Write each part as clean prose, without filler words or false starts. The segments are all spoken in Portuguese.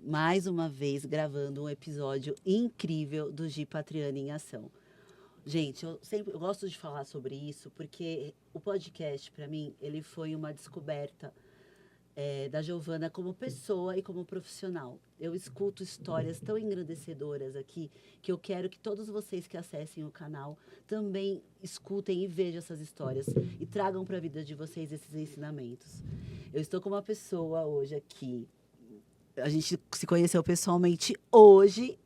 mais uma vez gravando um episódio incrível do Gi Patriani em Ação. Gente, eu gosto de falar sobre isso porque o podcast, para mim, ele foi uma descoberta da Giovana como pessoa e como profissional. Eu escuto histórias tão engrandecedoras aqui que eu quero que todos vocês que acessem o canal também escutem e vejam essas histórias e tragam para a vida de vocês esses ensinamentos. Eu estou com uma pessoa hoje aqui. A gente se conheceu pessoalmente hoje,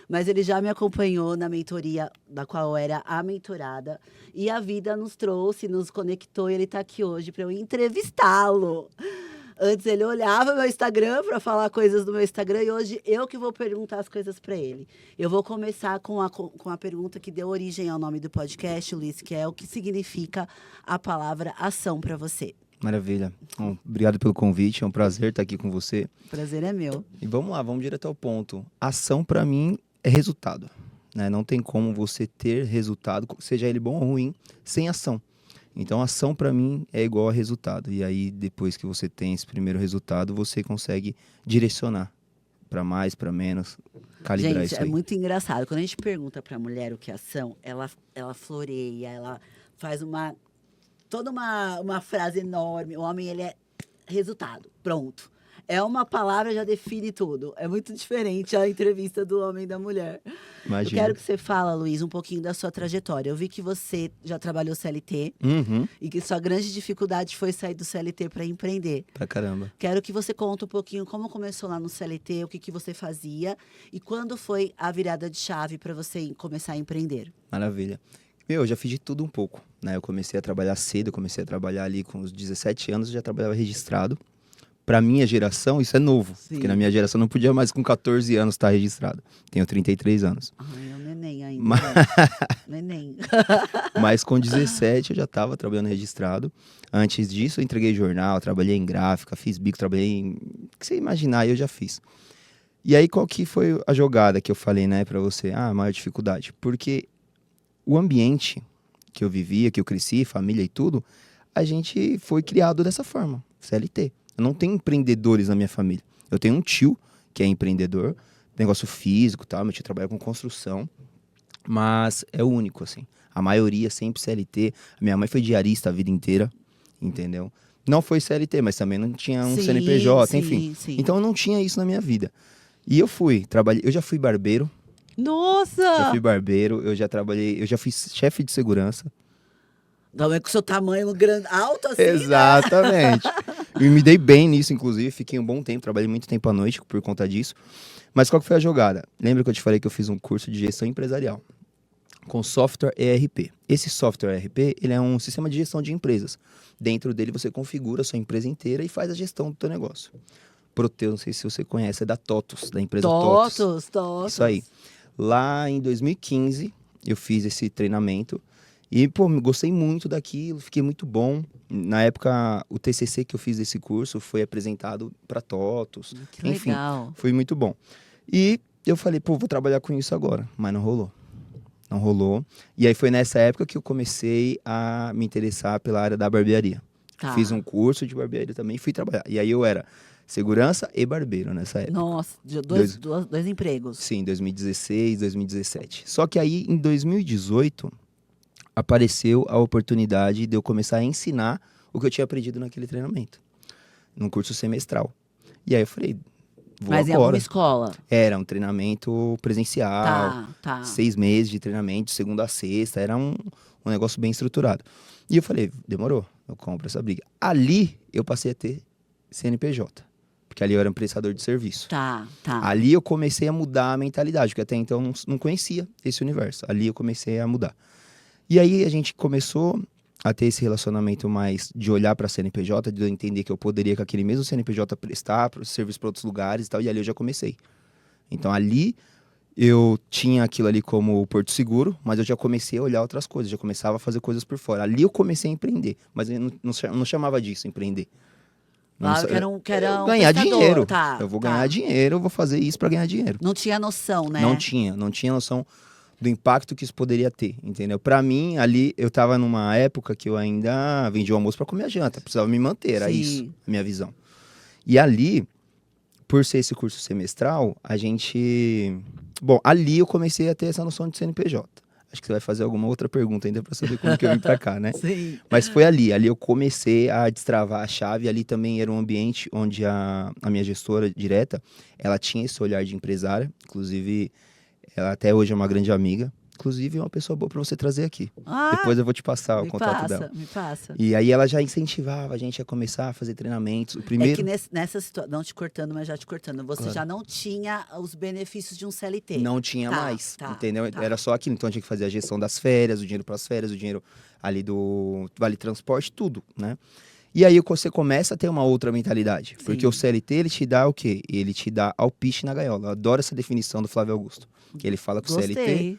mas ele já me acompanhou na mentoria da qual eu era a mentorada. E a vida nos trouxe, nos conectou e ele está aqui hoje para eu entrevistá-lo. Antes ele olhava meu Instagram para falar coisas do meu Instagram e hoje eu que vou perguntar as coisas para ele. Eu vou começar com a pergunta que deu origem ao nome do podcast, Luiz, que é o que significa a palavra ação para você. Maravilha. Bom, obrigado pelo convite, é um prazer estar aqui com você. O prazer é meu. E vamos lá, vamos direto ao ponto. Ação para mim é resultado, né? Não tem como você ter resultado, seja ele bom ou ruim, sem ação. Então, ação para mim é igual a resultado. E aí, depois que você tem esse primeiro resultado, você consegue direcionar para mais, para menos, calibrar isso aí. Gente, é muito engraçado. Quando a gente pergunta para a mulher o que é ação, ela floreia, ela faz toda uma frase enorme. O homem, ele é resultado, pronto. É uma palavra, já define tudo. É muito diferente a entrevista do homem e da mulher. Imagina. Eu quero que você fale, Luiz, um pouquinho da sua trajetória. Eu vi que você já trabalhou CLT e que sua grande dificuldade foi sair do CLT para empreender. Pra caramba. Quero que você conte um pouquinho como começou lá no CLT, o que você fazia e quando foi a virada de chave para você começar a empreender. Maravilha. Eu já fiz de tudo um pouco, né? Eu comecei a trabalhar cedo, eu comecei a trabalhar ali com os 17 anos, eu já trabalhava registrado. Para minha geração, isso é novo. Sim. Porque na minha geração não podia mais com 14 anos estar registrado. Tenho 33 anos. Ai, é um neném ainda. Neném. Mas com 17 eu já estava trabalhando registrado. Antes disso eu entreguei jornal, trabalhei em gráfica, fiz bico, trabalhei em... O que você imaginar, eu já fiz. E aí qual que foi a jogada que eu falei, né, para você? A maior dificuldade. Porque o ambiente que eu vivia, que eu cresci, família e tudo, a gente foi criado dessa forma, CLT. Eu não tenho empreendedores na minha família. Eu tenho um tio que é empreendedor, negócio físico e tal, meu tio trabalha com construção, mas é o único, assim. A maioria sempre CLT. Minha mãe foi diarista a vida inteira, entendeu? Não foi CLT, mas também não tinha um CNPJ, enfim. Sim. Então eu não tinha isso na minha vida. E eu já fui barbeiro. Nossa! Já fui barbeiro, eu já fui chefe de segurança. Não é com o seu tamanho grande, alto assim, exatamente. Eu me dei bem nisso, inclusive. Fiquei um bom tempo, trabalhei muito tempo à noite por conta disso. Mas qual que foi a jogada? Lembra que eu te falei que eu fiz um curso de gestão empresarial com software ERP. Esse software ERP, ele é um sistema de gestão de empresas. Dentro dele você configura a sua empresa inteira e faz a gestão do teu negócio. Proteu, não sei se você conhece, é da TOTUS, da empresa TOTUS. Isso aí. Lá em 2015, eu fiz esse treinamento. E, pô, gostei muito daquilo, fiquei muito bom. Na época, o TCC que eu fiz desse curso foi apresentado para TOTUS. Que enfim, legal. Foi muito bom. E eu falei, pô, vou trabalhar com isso agora. Mas não rolou. Não rolou. E aí foi nessa época que eu comecei a me interessar pela área da barbearia. Tá. Fiz um curso de barbearia também e fui trabalhar. E aí eu era segurança e barbeiro nessa época. Nossa, dois empregos. Sim, 2016, 2017. Só que aí, em 2018... apareceu a oportunidade de eu começar a ensinar o que eu tinha aprendido naquele treinamento, num curso semestral. E aí eu falei, vou Mas agora. Mas em alguma escola? Era um treinamento presencial, tá. 6 meses de treinamento, de segunda a sexta, era um negócio bem estruturado. E eu falei, demorou, eu compro essa briga. Ali eu passei a ter CNPJ, porque ali eu era um prestador de serviço. Tá. Ali eu comecei a mudar a mentalidade, porque até então eu não conhecia esse universo. Ali eu comecei a mudar. E aí a gente começou a ter esse relacionamento mais de olhar para a CNPJ, de eu entender que eu poderia com aquele mesmo CNPJ prestar serviço para outros lugares e tal, e ali eu já comecei. Então ali eu tinha aquilo ali como Porto Seguro, mas eu já comecei a olhar outras coisas, já começava a fazer coisas por fora. Ali eu comecei a empreender, mas eu não chamava disso empreender. Que era um ganhar prestador. Dinheiro. Tá, eu vou ganhar dinheiro, eu vou fazer isso para ganhar dinheiro. Não tinha noção, né? Não tinha noção do impacto que isso poderia ter, entendeu? Pra mim, ali, eu tava numa época que eu ainda vendia o almoço pra comer a janta, precisava me manter, era isso, a minha visão. E ali, por ser esse curso semestral, a gente... Bom, ali eu comecei a ter essa noção de CNPJ. Acho que você vai fazer alguma outra pergunta ainda para saber como que eu vim para cá, né? Sim. Mas foi ali. Ali eu comecei a destravar a chave. Ali também era um ambiente onde a minha gestora direta, ela tinha esse olhar de empresária. Inclusive, ela até hoje é uma grande amiga. Inclusive, é uma pessoa boa para você trazer aqui. Ah, Depois eu vou te passar o contato dela. me passa. E aí ela já incentivava a gente a começar a fazer treinamentos. O É primeiro... que nessa situação, não te cortando, mas já te cortando, você Claro. já não tinha os benefícios de um CLT. Não tinha Tá, mais, tá, entendeu? tá. Era só aquilo. Então, eu tinha que fazer a gestão das férias, o dinheiro para as férias, o dinheiro ali do Vale Transporte, tudo, né? E aí você começa a ter uma outra mentalidade. Porque Sim. o CLT, ele te dá o quê? Ele te dá alpiste na gaiola. Eu adoro essa definição do Flávio Augusto. Que ele fala que o CLT, Gostei.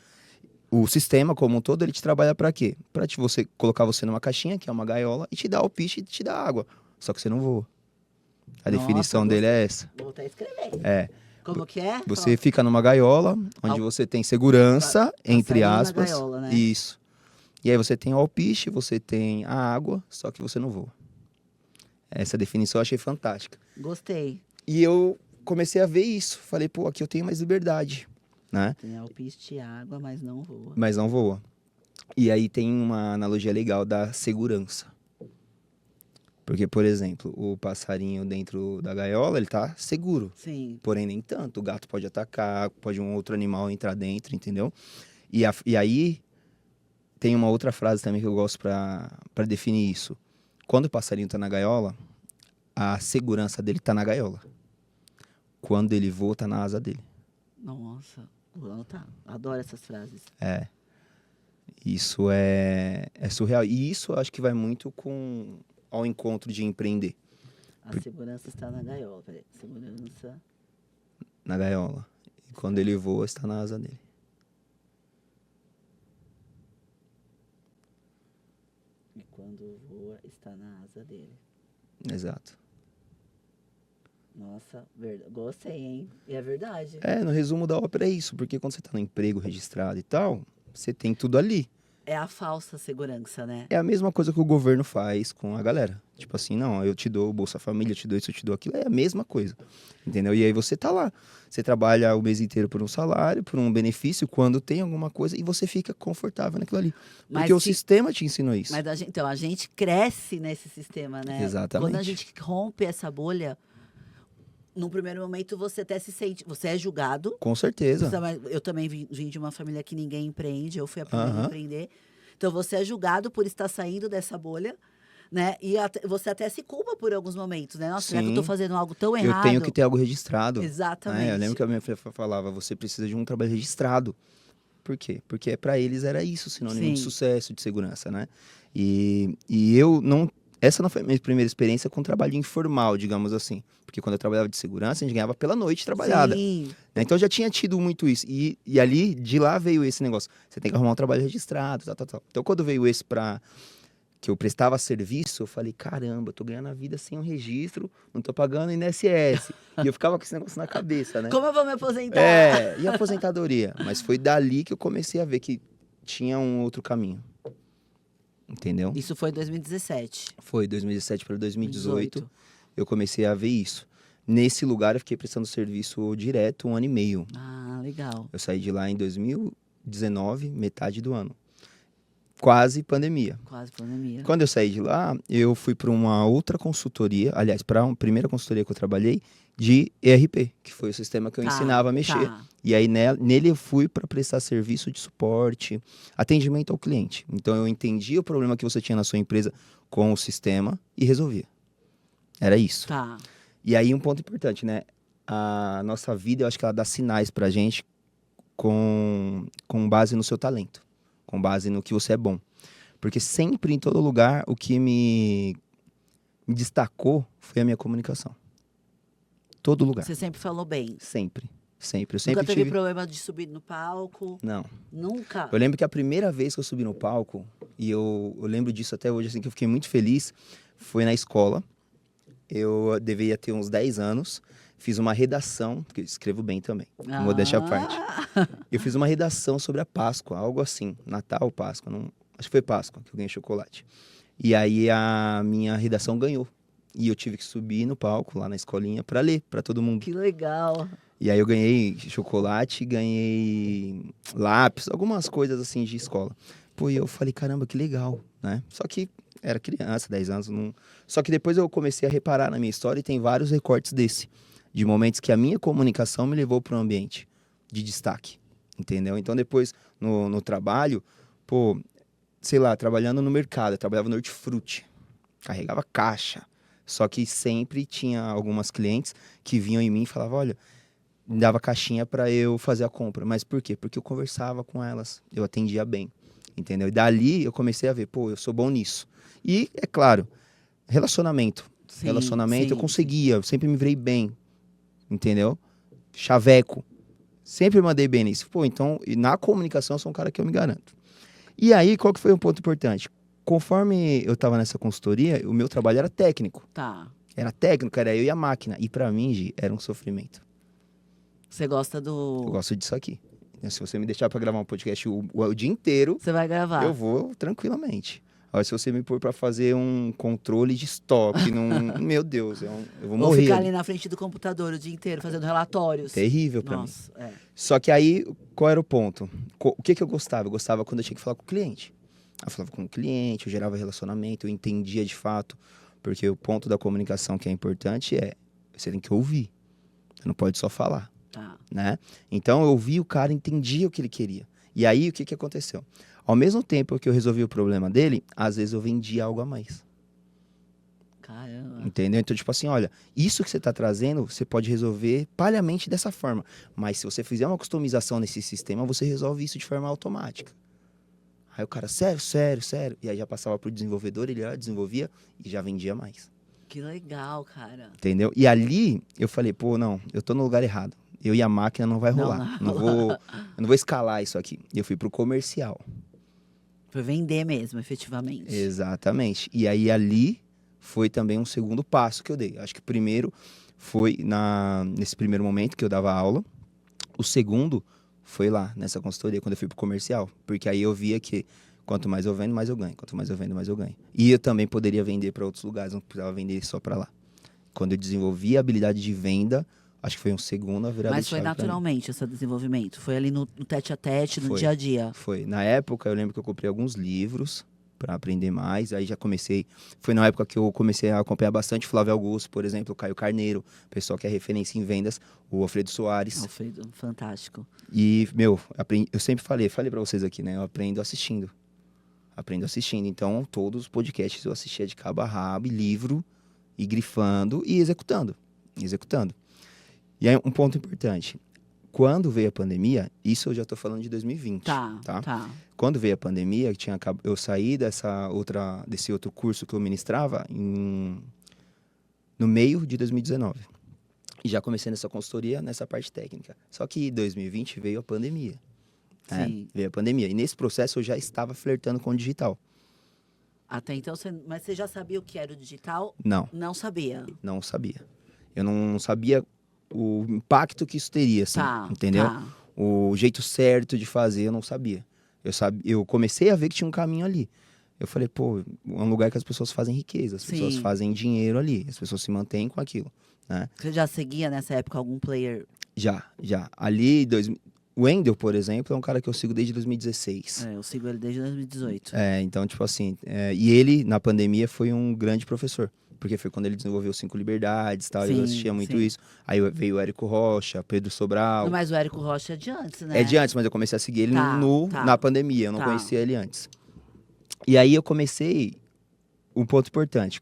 o sistema como um todo, ele te trabalha para quê? Para você colocar você numa caixinha, que é uma gaiola, e te dar alpiste e te dar água. Só que você não voa. A Nossa, definição dele é essa. Vou até escrever. É. Como que é? Você fica numa gaiola, onde você tem segurança, entre Passarinho na aspas. gaiola, né? Isso. E aí você tem o alpiste, você tem a água, só que você não voa. Essa definição eu achei fantástica. Gostei. E eu comecei a ver isso. Falei, pô, aqui eu tenho mais liberdade, né? Tem alpiste e água, mas não voa. Mas não voa. E aí tem uma analogia legal da segurança. Porque, por exemplo, o passarinho dentro da gaiola, ele tá seguro. Sim. Porém, nem tanto. O gato pode atacar, pode um outro animal entrar dentro, entendeu? E aí, tem uma outra frase também que eu gosto para definir isso. Quando o passarinho tá na gaiola, a segurança dele tá na gaiola. Quando ele voa, tá na asa dele. Nossa. Tá. Adoro essas frases. É. Isso é surreal. E isso eu acho que vai muito ao encontro de empreender. A segurança está na gaiola. Peraí. Segurança. Na gaiola. E quando ele voa, está na asa dele. E quando voa, está na asa dele. Exato. Nossa, gostei, hein? E é verdade. No resumo da ópera é isso. Porque quando você tá no emprego registrado e tal, você tem tudo ali. É a falsa segurança, né? É a mesma coisa que o governo faz com a galera. Tipo assim, não, eu te dou o Bolsa Família, eu te dou isso, eu te dou aquilo. É a mesma coisa, entendeu? E aí você tá lá. Você trabalha o mês inteiro por um salário, por um benefício, quando tem alguma coisa, e você fica confortável naquilo ali. Porque o sistema te ensinou isso. Mas então, a gente cresce nesse sistema, né? Exatamente. Quando a gente rompe essa bolha, num primeiro momento você até se sente... Você é julgado. Com certeza. Eu também vim de uma família que ninguém empreende. Eu fui a primeira a empreender. Então, você é julgado por estar saindo dessa bolha, né? E você até se culpa por alguns momentos, né? Nossa, será que eu tô fazendo algo tão errado? Eu tenho que ter algo registrado. Exatamente. Eu lembro que a minha filha falava, você precisa de um trabalho registrado. Por quê? Porque para eles era isso, sinônimo de sucesso, de segurança, né? E eu não... Essa não foi a minha primeira experiência com trabalho informal, digamos assim. Porque quando eu trabalhava de segurança, a gente ganhava pela noite trabalhada. Sim. Então, eu já tinha tido muito isso. E ali, de lá veio esse negócio. Você tem que arrumar um trabalho registrado, tal. Então, quando veio esse que eu prestava serviço, eu falei, caramba, eu tô ganhando a vida sem um registro, não tô pagando INSS. E eu ficava com esse negócio na cabeça, né? Como eu vou me aposentar? E a aposentadoria? Mas foi dali que eu comecei a ver que tinha um outro caminho. Entendeu? Isso foi em 2017. Foi 2017 para 2018. Eu comecei a ver isso. Nesse lugar eu fiquei prestando serviço direto 1 ano e meio. Ah, legal. Eu saí de lá em 2019, metade do ano. Quase pandemia. Quase pandemia. Quando eu saí de lá, eu fui para uma outra consultoria, aliás, para a primeira consultoria que eu trabalhei, de ERP, que foi o sistema que eu ensinava a mexer. E aí nele eu fui para prestar serviço de suporte, atendimento ao cliente. Então eu entendia o problema que você tinha na sua empresa com o sistema e resolvia. Era isso. Tá. E aí um ponto importante, né? A nossa vida, eu acho que ela dá sinais pra gente com base no seu talento, com base no que você é bom. Porque sempre, em todo lugar, o que me destacou foi a minha comunicação. Todo lugar. Você sempre falou bem? Sempre. Eu sempre Nunca teve tive... problema de subir no palco? Não. Nunca? Eu lembro que a primeira vez que eu subi no palco, e eu lembro disso até hoje, assim, que eu fiquei muito feliz, foi na escola. Eu devia ter uns 10 anos. Fiz uma redação, porque eu escrevo bem também, modéstia à parte. Eu fiz uma redação sobre a Páscoa, algo assim. Natal, Páscoa. Acho que foi Páscoa que eu ganhei chocolate. E aí a minha redação ganhou. e eu tive que subir no palco, lá na escolinha, pra ler pra todo mundo. Que legal. E aí eu ganhei chocolate, ganhei lápis, algumas coisas assim de escola. Pô, e eu falei, caramba, que legal, né? Só que era criança, 10 anos, não... Só que depois eu comecei a reparar na minha história e tem vários recortes desse. De momentos que a minha comunicação me levou para um ambiente de destaque, entendeu? Então depois, no trabalho, pô, sei lá, trabalhando no mercado, eu trabalhava no hortifruti, carregava caixa. Só que sempre tinha algumas clientes que vinham em mim e falavam, olha, me dava caixinha para eu fazer a compra. Mas por quê? Porque eu conversava com elas, eu atendia bem, entendeu? E dali eu comecei a ver, pô, eu sou bom nisso. E, é claro, relacionamento. Sim, Relacionamento eu sim. conseguia, eu sempre me virei bem, entendeu? Chaveco. Sempre mandei bem nisso. Pô, então, e na comunicação eu sou um cara que eu me garanto. E aí, qual que foi um ponto importante? Conforme eu tava nessa consultoria, o meu trabalho era técnico. Tá. Era técnico, era eu e a máquina. E pra mim, Gi, era um sofrimento. Você gosta Eu do... gosto disso aqui. Se você me deixar pra gravar um podcast o dia inteiro, Você vai gravar. eu vou tranquilamente. Agora, se você me pôr pra fazer um controle de estoque, meu Deus, eu vou Ou morrer. ficar Ali. ali na frente do computador o dia inteiro fazendo relatórios. Terrível pra mim. Nossa, é. Só que aí, qual era o ponto? O que eu gostava? Eu gostava quando eu tinha que falar com o cliente. Eu falava com o cliente, eu gerava relacionamento, eu entendia de fato. Porque o ponto da comunicação que é importante é, você tem que ouvir. Você não pode só falar, Tá. né? Então, eu ouvia o cara, entendia o que ele queria. E aí, o que aconteceu? Ao mesmo tempo que eu resolvi o problema dele, às vezes eu vendia algo a mais. Caramba. Entendeu? Então, tipo assim, olha, isso que você está trazendo, você pode resolver palhamente dessa forma. Mas se você fizer uma customização nesse sistema, você resolve isso de forma automática. Aí o cara, sério, sério, sério. E aí já passava pro desenvolvedor, ele já desenvolvia e já vendia mais. Que legal, cara. Entendeu? E ali, eu falei, pô, não, eu tô no lugar errado. Eu e a máquina não vai rolar. Eu não vou escalar isso aqui. E eu fui pro comercial. Foi vender mesmo, efetivamente. Exatamente. E aí ali foi também um segundo passo que eu dei. Acho que o primeiro foi nesse primeiro momento que eu dava aula. O segundo foi lá, nessa consultoria, quando eu fui pro comercial. Porque aí eu via que quanto mais eu vendo, mais eu ganho. Quanto mais eu vendo, mais eu ganho. E eu também poderia vender para outros lugares, não precisava vender só para lá. Quando eu desenvolvi a habilidade de venda, acho que foi um segundo a virada Mas de foi chave pra mim. naturalmente esse desenvolvimento? Foi ali no tete a tete, no Foi. dia a dia? Foi. Na época, eu lembro que eu comprei alguns livros para aprender mais. Aí já comecei... Foi na época que eu comecei a acompanhar bastante Flávio Augusto, por exemplo, o Caio Carneiro, pessoal que é referência em vendas, o Alfredo Soares. Alfredo, fantástico. E, meu, eu sempre falei para vocês aqui, né? Eu aprendo assistindo. Aprendo assistindo. Então, todos os podcasts eu assistia de cabo a rabo, e livro, e grifando, e executando. Executando. E aí, um ponto importante. Quando veio a pandemia, isso eu já tô falando de 2020, Tá. Quando veio a pandemia, eu saí desse outro curso que eu ministrava no meio de 2019. E já comecei nessa consultoria, nessa parte técnica. Só que em 2020 veio a pandemia. Né? Sim. Veio a pandemia. E nesse processo eu já estava flertando com o digital. Até então, mas você já sabia o que era o digital? Não, Não sabia. não sabia. Eu não sabia o impacto que isso teria, assim, entendeu? Tá. O jeito certo de fazer, eu não sabia. Eu comecei a ver que tinha um caminho ali. Eu falei, pô, é um lugar que as pessoas fazem riqueza, as pessoas Sim. fazem dinheiro ali, as pessoas se mantêm com aquilo, né? Você já seguia nessa época algum player? Já. Ali, o Wendel, por exemplo, é um cara que eu sigo desde 2016. Eu sigo ele desde 2018. Então, tipo assim, e ele, na pandemia, foi um grande professor. Porque foi quando ele desenvolveu 5 Liberdades e tal, eu assistia muito isso. Aí veio o Érico Rocha, Pedro Sobral. Mas o Érico Rocha é de antes, né? É de antes, mas eu comecei a seguir ele Tá. na pandemia, eu não conhecia ele antes. E aí eu comecei, um ponto importante,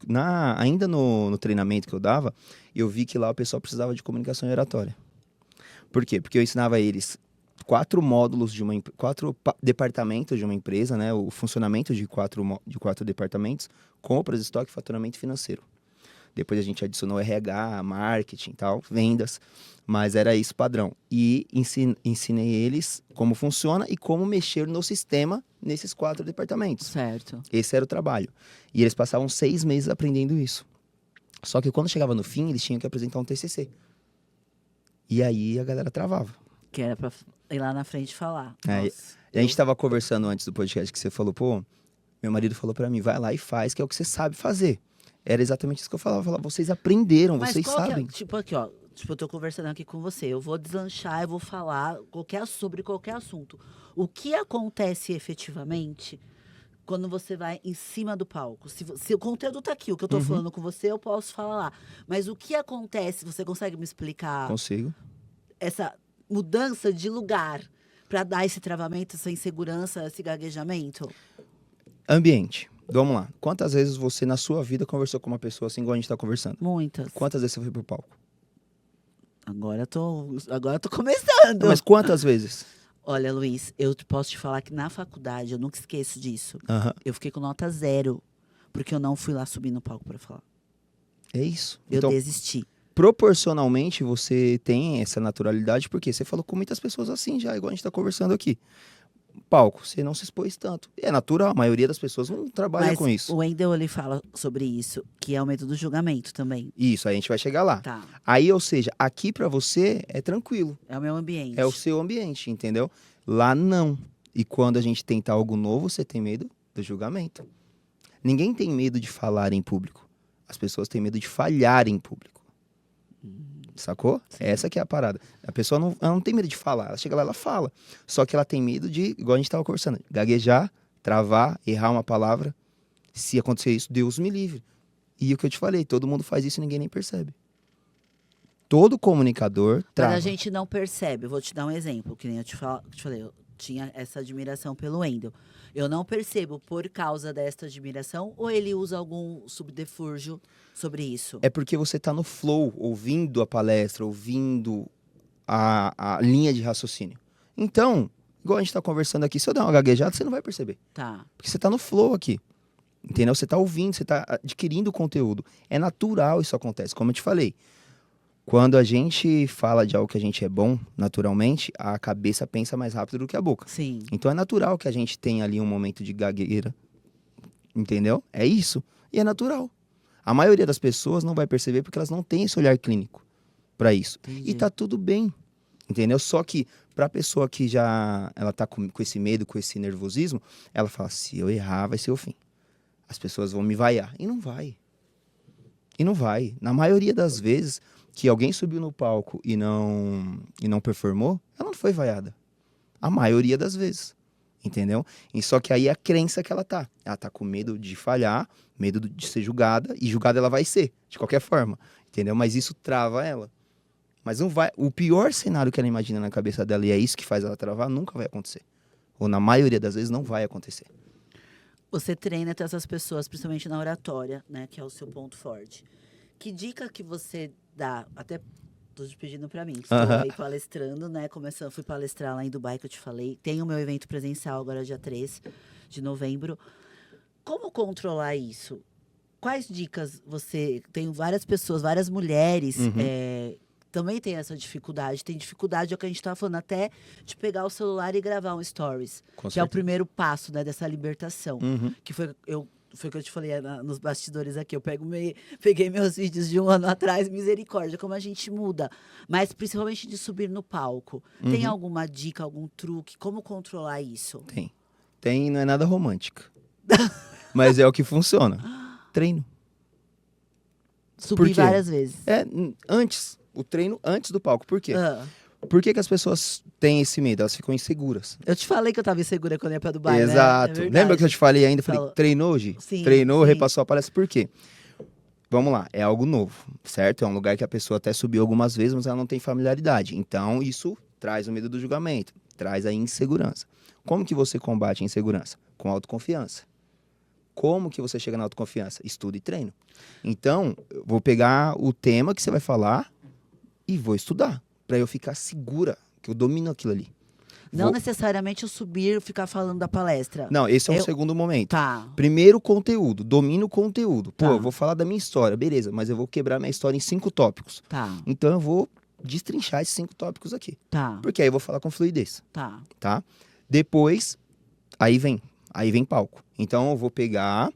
ainda no treinamento que eu dava, eu vi que lá o pessoal precisava de comunicação e oratória. Por quê? Porque eu ensinava eles 4 módulos de 4 departamentos de uma empresa, né? O funcionamento de 4 departamentos, compras, estoque, faturamento financeiro. Depois a gente adicionou RH, marketing e tal, vendas, mas era isso padrão. E ensinei eles como funciona e como mexer no sistema nesses 4 departamentos. Certo. Esse era o trabalho. E eles passavam 6 meses aprendendo isso. Só que quando chegava no fim, eles tinham que apresentar um TCC. E aí a galera travava. Que era pra ir lá na frente e falar. E a gente tava conversando antes do podcast que você falou, pô, meu marido falou pra mim, vai lá e faz, que é o que você sabe fazer. Era exatamente isso que eu falava. Eu falava, vocês aprenderam, Mas vocês qual que é, sabem. tipo aqui, ó, tipo, eu tô conversando aqui com você, eu vou deslanchar, eu vou falar sobre qualquer assunto. O que acontece efetivamente quando você vai em cima do palco? Se o conteúdo tá aqui, o que eu tô falando com você, eu posso falar lá. Mas o que acontece, você consegue me explicar Consigo. essa mudança de lugar para dar esse travamento, essa insegurança, esse gaguejamento? Ambiente. Vamos lá. Quantas vezes você, na sua vida, conversou com uma pessoa assim, igual a gente tá conversando? Muitas. Quantas vezes você foi pro palco? Agora eu tô começando. Mas quantas vezes? Olha, Luiz, posso te falar que na faculdade, eu nunca esqueço disso. Aham. Eu fiquei com nota 0, porque eu não fui lá subir no palco para falar. É isso. Eu Então, desisti. proporcionalmente, você tem essa naturalidade, porque você falou com muitas pessoas assim já, igual a gente tá conversando aqui. Palco, você não se expôs tanto. É natural, a maioria das pessoas não trabalha Mas com isso. o Wendel, ele fala sobre isso, que é o medo do julgamento também. Isso, aí a gente vai chegar lá. Tá, Aí, ou seja, aqui pra você é tranquilo. é o meu ambiente. É o seu ambiente, entendeu? Lá não. E quando a gente tenta algo novo, você tem medo do julgamento. Ninguém tem medo de falar em público. As pessoas têm medo de falhar em público. Sacou? Essa que é a parada. A pessoa ela não tem medo de falar. Ela chega lá, ela fala. Só que ela tem medo de, igual a gente tava conversando, gaguejar, travar, errar uma palavra. Se acontecer isso, Deus me livre. E o que eu te falei, todo mundo faz isso e ninguém nem percebe. Todo comunicador trava. Mas a gente não percebe. Eu vou te dar um exemplo, que nem eu te falei. Eu tinha essa admiração pelo Wendel. Eu não percebo por causa desta admiração ou ele usa algum subterfúgio sobre isso? É porque você tá no flow, ouvindo a palestra, ouvindo a linha de raciocínio. Então, igual a gente tá conversando aqui, se eu der uma gaguejada, você não vai perceber. Tá. Porque você tá no flow aqui. Entendeu? Você tá ouvindo, você tá adquirindo conteúdo. É natural isso acontece, como eu te falei. Quando a gente fala de algo que a gente é bom, naturalmente, a cabeça pensa mais rápido do que a boca. Sim. Então é natural que a gente tenha ali um momento de gagueira. Entendeu? É isso. E é natural. A maioria das pessoas não vai perceber porque elas não têm esse olhar clínico para isso. Entendi. E tá tudo bem. Entendeu? Só que pra pessoa que já ela tá com esse medo, com esse nervosismo, ela fala: se eu errar, vai ser o fim. As pessoas vão me vaiar. E não vai. E não vai. Na maioria das vezes que alguém subiu no palco e não performou, ela não foi vaiada. A maioria das vezes. Entendeu? E só que aí é a crença que ela tá. Ela tá com medo de falhar, medo de ser julgada, e julgada ela vai ser, de qualquer forma. Entendeu? Mas isso trava ela. Mas não vai. O pior cenário que ela imagina na cabeça dela, e é isso que faz ela travar, nunca vai acontecer. Ou na maioria das vezes não vai acontecer. Você treina até essas pessoas, principalmente na oratória, né? Que é o seu ponto forte. Que dica que você dá? Até tô te pedindo pra mim. Estou aí palestrando, né? Fui palestrar lá em Dubai, que eu te falei. Tem o meu evento presencial agora, dia 3 de novembro. Como controlar isso? Quais dicas você... Tem várias pessoas, várias mulheres... também tem essa dificuldade. Tem dificuldade, é o que a gente estava falando, até de pegar o celular e gravar um stories. Com Que é o certeza. primeiro passo, né, dessa libertação. Uhum. Que foi o que eu te falei nos bastidores aqui. Eu peguei meus vídeos de um ano atrás, misericórdia, como a gente muda. Mas principalmente de subir no palco. Tem alguma dica, algum truque? Como controlar isso? Tem, não é nada romântica. Mas é o que funciona. Treino. Subir quê? várias vezes. O treino antes do palco. Por quê? Ah, Por que as pessoas têm esse medo? Elas ficam inseguras. eu te falei que eu tava insegura quando ia pra Dubai, né? Exato. É verdade. Lembra que eu te falei ainda? Falei, Falou. treinou hoje? Sim, Treinou, sim. repassou a palestra. Por quê? Vamos lá, é algo novo, certo? É um lugar que a pessoa até subiu algumas vezes, mas ela não tem familiaridade. Então, isso traz o medo do julgamento, traz a insegurança. Como que você combate a insegurança? Com autoconfiança. Como que você chega na autoconfiança? Estudo e treino. Então, eu vou pegar o tema que você vai falar e vou estudar, para eu ficar segura que eu domino aquilo ali. Não necessariamente eu subir e ficar falando da palestra. Não, esse é o segundo momento. Tá. Primeiro, conteúdo. Domino o conteúdo. Pô, Tá. eu vou falar da minha história. Beleza, mas eu vou quebrar minha história em 5 tópicos. Tá. Então, eu vou destrinchar esses 5 tópicos aqui. Tá. Porque aí eu vou falar com fluidez, Tá. tá? Depois, aí vem palco. Então, eu vou pegar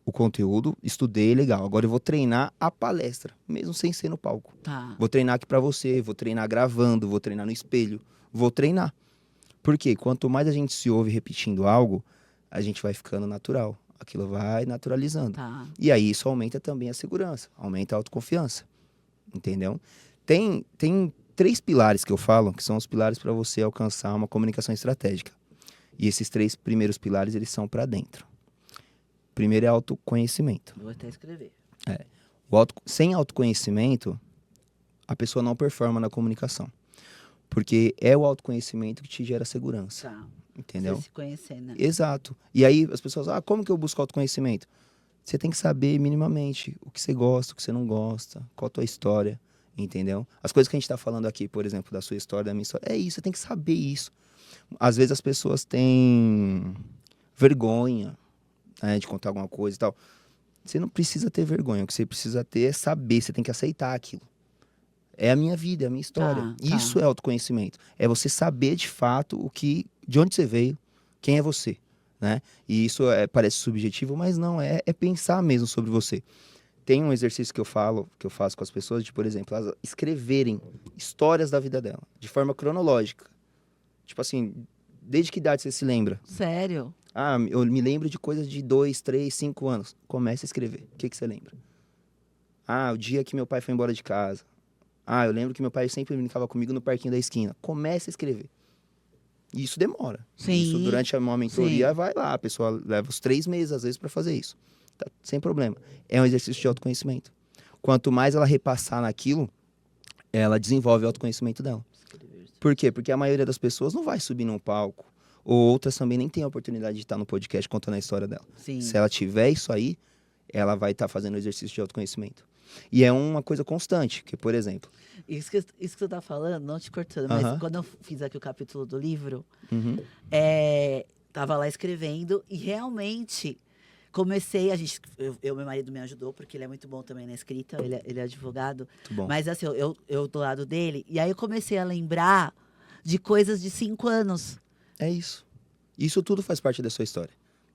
o conteúdo, estudei, legal. Agora eu vou treinar a palestra, mesmo sem ser no palco. Tá. Vou treinar aqui pra você, vou treinar gravando, vou treinar no espelho. Vou treinar. Por quê? Quanto mais a gente se ouve repetindo algo, a gente vai ficando natural. aquilo vai naturalizando. Tá. E aí isso aumenta também a segurança, aumenta a autoconfiança, entendeu? Tem 3 pilares que eu falo, que são os pilares para você alcançar uma comunicação estratégica. E esses 3 primeiros pilares, eles são para dentro. Primeiro é autoconhecimento. Vou até escrever. Sem autoconhecimento, a pessoa não performa na comunicação. Porque é o autoconhecimento que te gera segurança, Tá. entendeu? Você se conhecer, né? Exato. E aí as pessoas, como que eu busco autoconhecimento? Você tem que saber minimamente o que você gosta, o que você não gosta, qual a tua história, entendeu? As coisas que a gente tá falando aqui, por exemplo, da sua história, da minha história, é isso, você tem que saber isso. Às vezes as pessoas têm vergonha, né, de contar alguma coisa e tal. Você não precisa ter vergonha, o que você precisa ter é saber, você tem que aceitar aquilo. É a minha vida, é a minha história. Tá. Isso é autoconhecimento. É você saber de fato de onde você veio, quem é você, né? E isso parece subjetivo, mas não, é pensar mesmo sobre você. Tem um exercício que eu faço com as pessoas, de, por exemplo, elas escreverem histórias da vida dela, de forma cronológica. Tipo assim, desde que idade você se lembra? Sério? Eu me lembro de coisas de 2, 3, 5 anos. Comece a escrever. O que você lembra? O dia que meu pai foi embora de casa. Eu lembro que meu pai sempre brincava comigo no parquinho da esquina. Comece a escrever. E isso demora. Sim. Isso durante uma mentoria Sim. vai lá. A pessoa leva uns 3 meses, às vezes, para fazer isso. Tá, sem problema. É um exercício de autoconhecimento. Quanto mais ela repassar naquilo, ela desenvolve o autoconhecimento dela. Por quê? Porque a maioria das pessoas não vai subir num palco. Ou outras também nem tem a oportunidade de estar no podcast contando a história dela. Sim. Se ela tiver isso aí, ela vai estar fazendo o exercício de autoconhecimento. E é uma coisa constante, que, por exemplo... Isso que você tá falando, não te cortando, mas quando eu fiz aqui o capítulo do livro, tava lá escrevendo e realmente comecei, meu marido me ajudou, porque ele é muito bom também na escrita, ele é advogado. Muito bom. Mas assim, eu do lado dele, e aí eu comecei a lembrar de coisas de 5 anos. É isso. Isso tudo faz parte da sua história.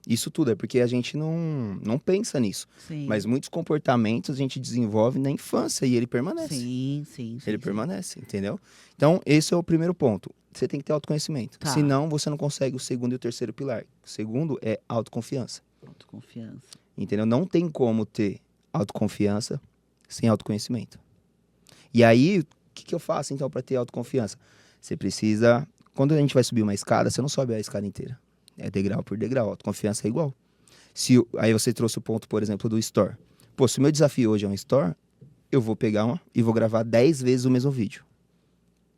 Isso tudo é porque a gente não pensa nisso. Sim. Mas muitos comportamentos a gente desenvolve na infância e ele permanece. Sim. Ele permanece, entendeu? Então, esse é o primeiro ponto. Você tem que ter autoconhecimento. Tá. Senão, você não consegue o segundo e o terceiro pilar. O segundo é autoconfiança. Autoconfiança. Entendeu? Não tem como ter autoconfiança sem autoconhecimento. E aí, o que eu faço, então, para ter autoconfiança? Você precisa... Quando a gente vai subir uma escada, você não sobe a escada inteira. É degrau por degrau. Autoconfiança é igual. Aí você trouxe o ponto, por exemplo, do store. Pô, se o meu desafio hoje é um store, eu vou pegar e vou gravar 10 vezes o mesmo vídeo.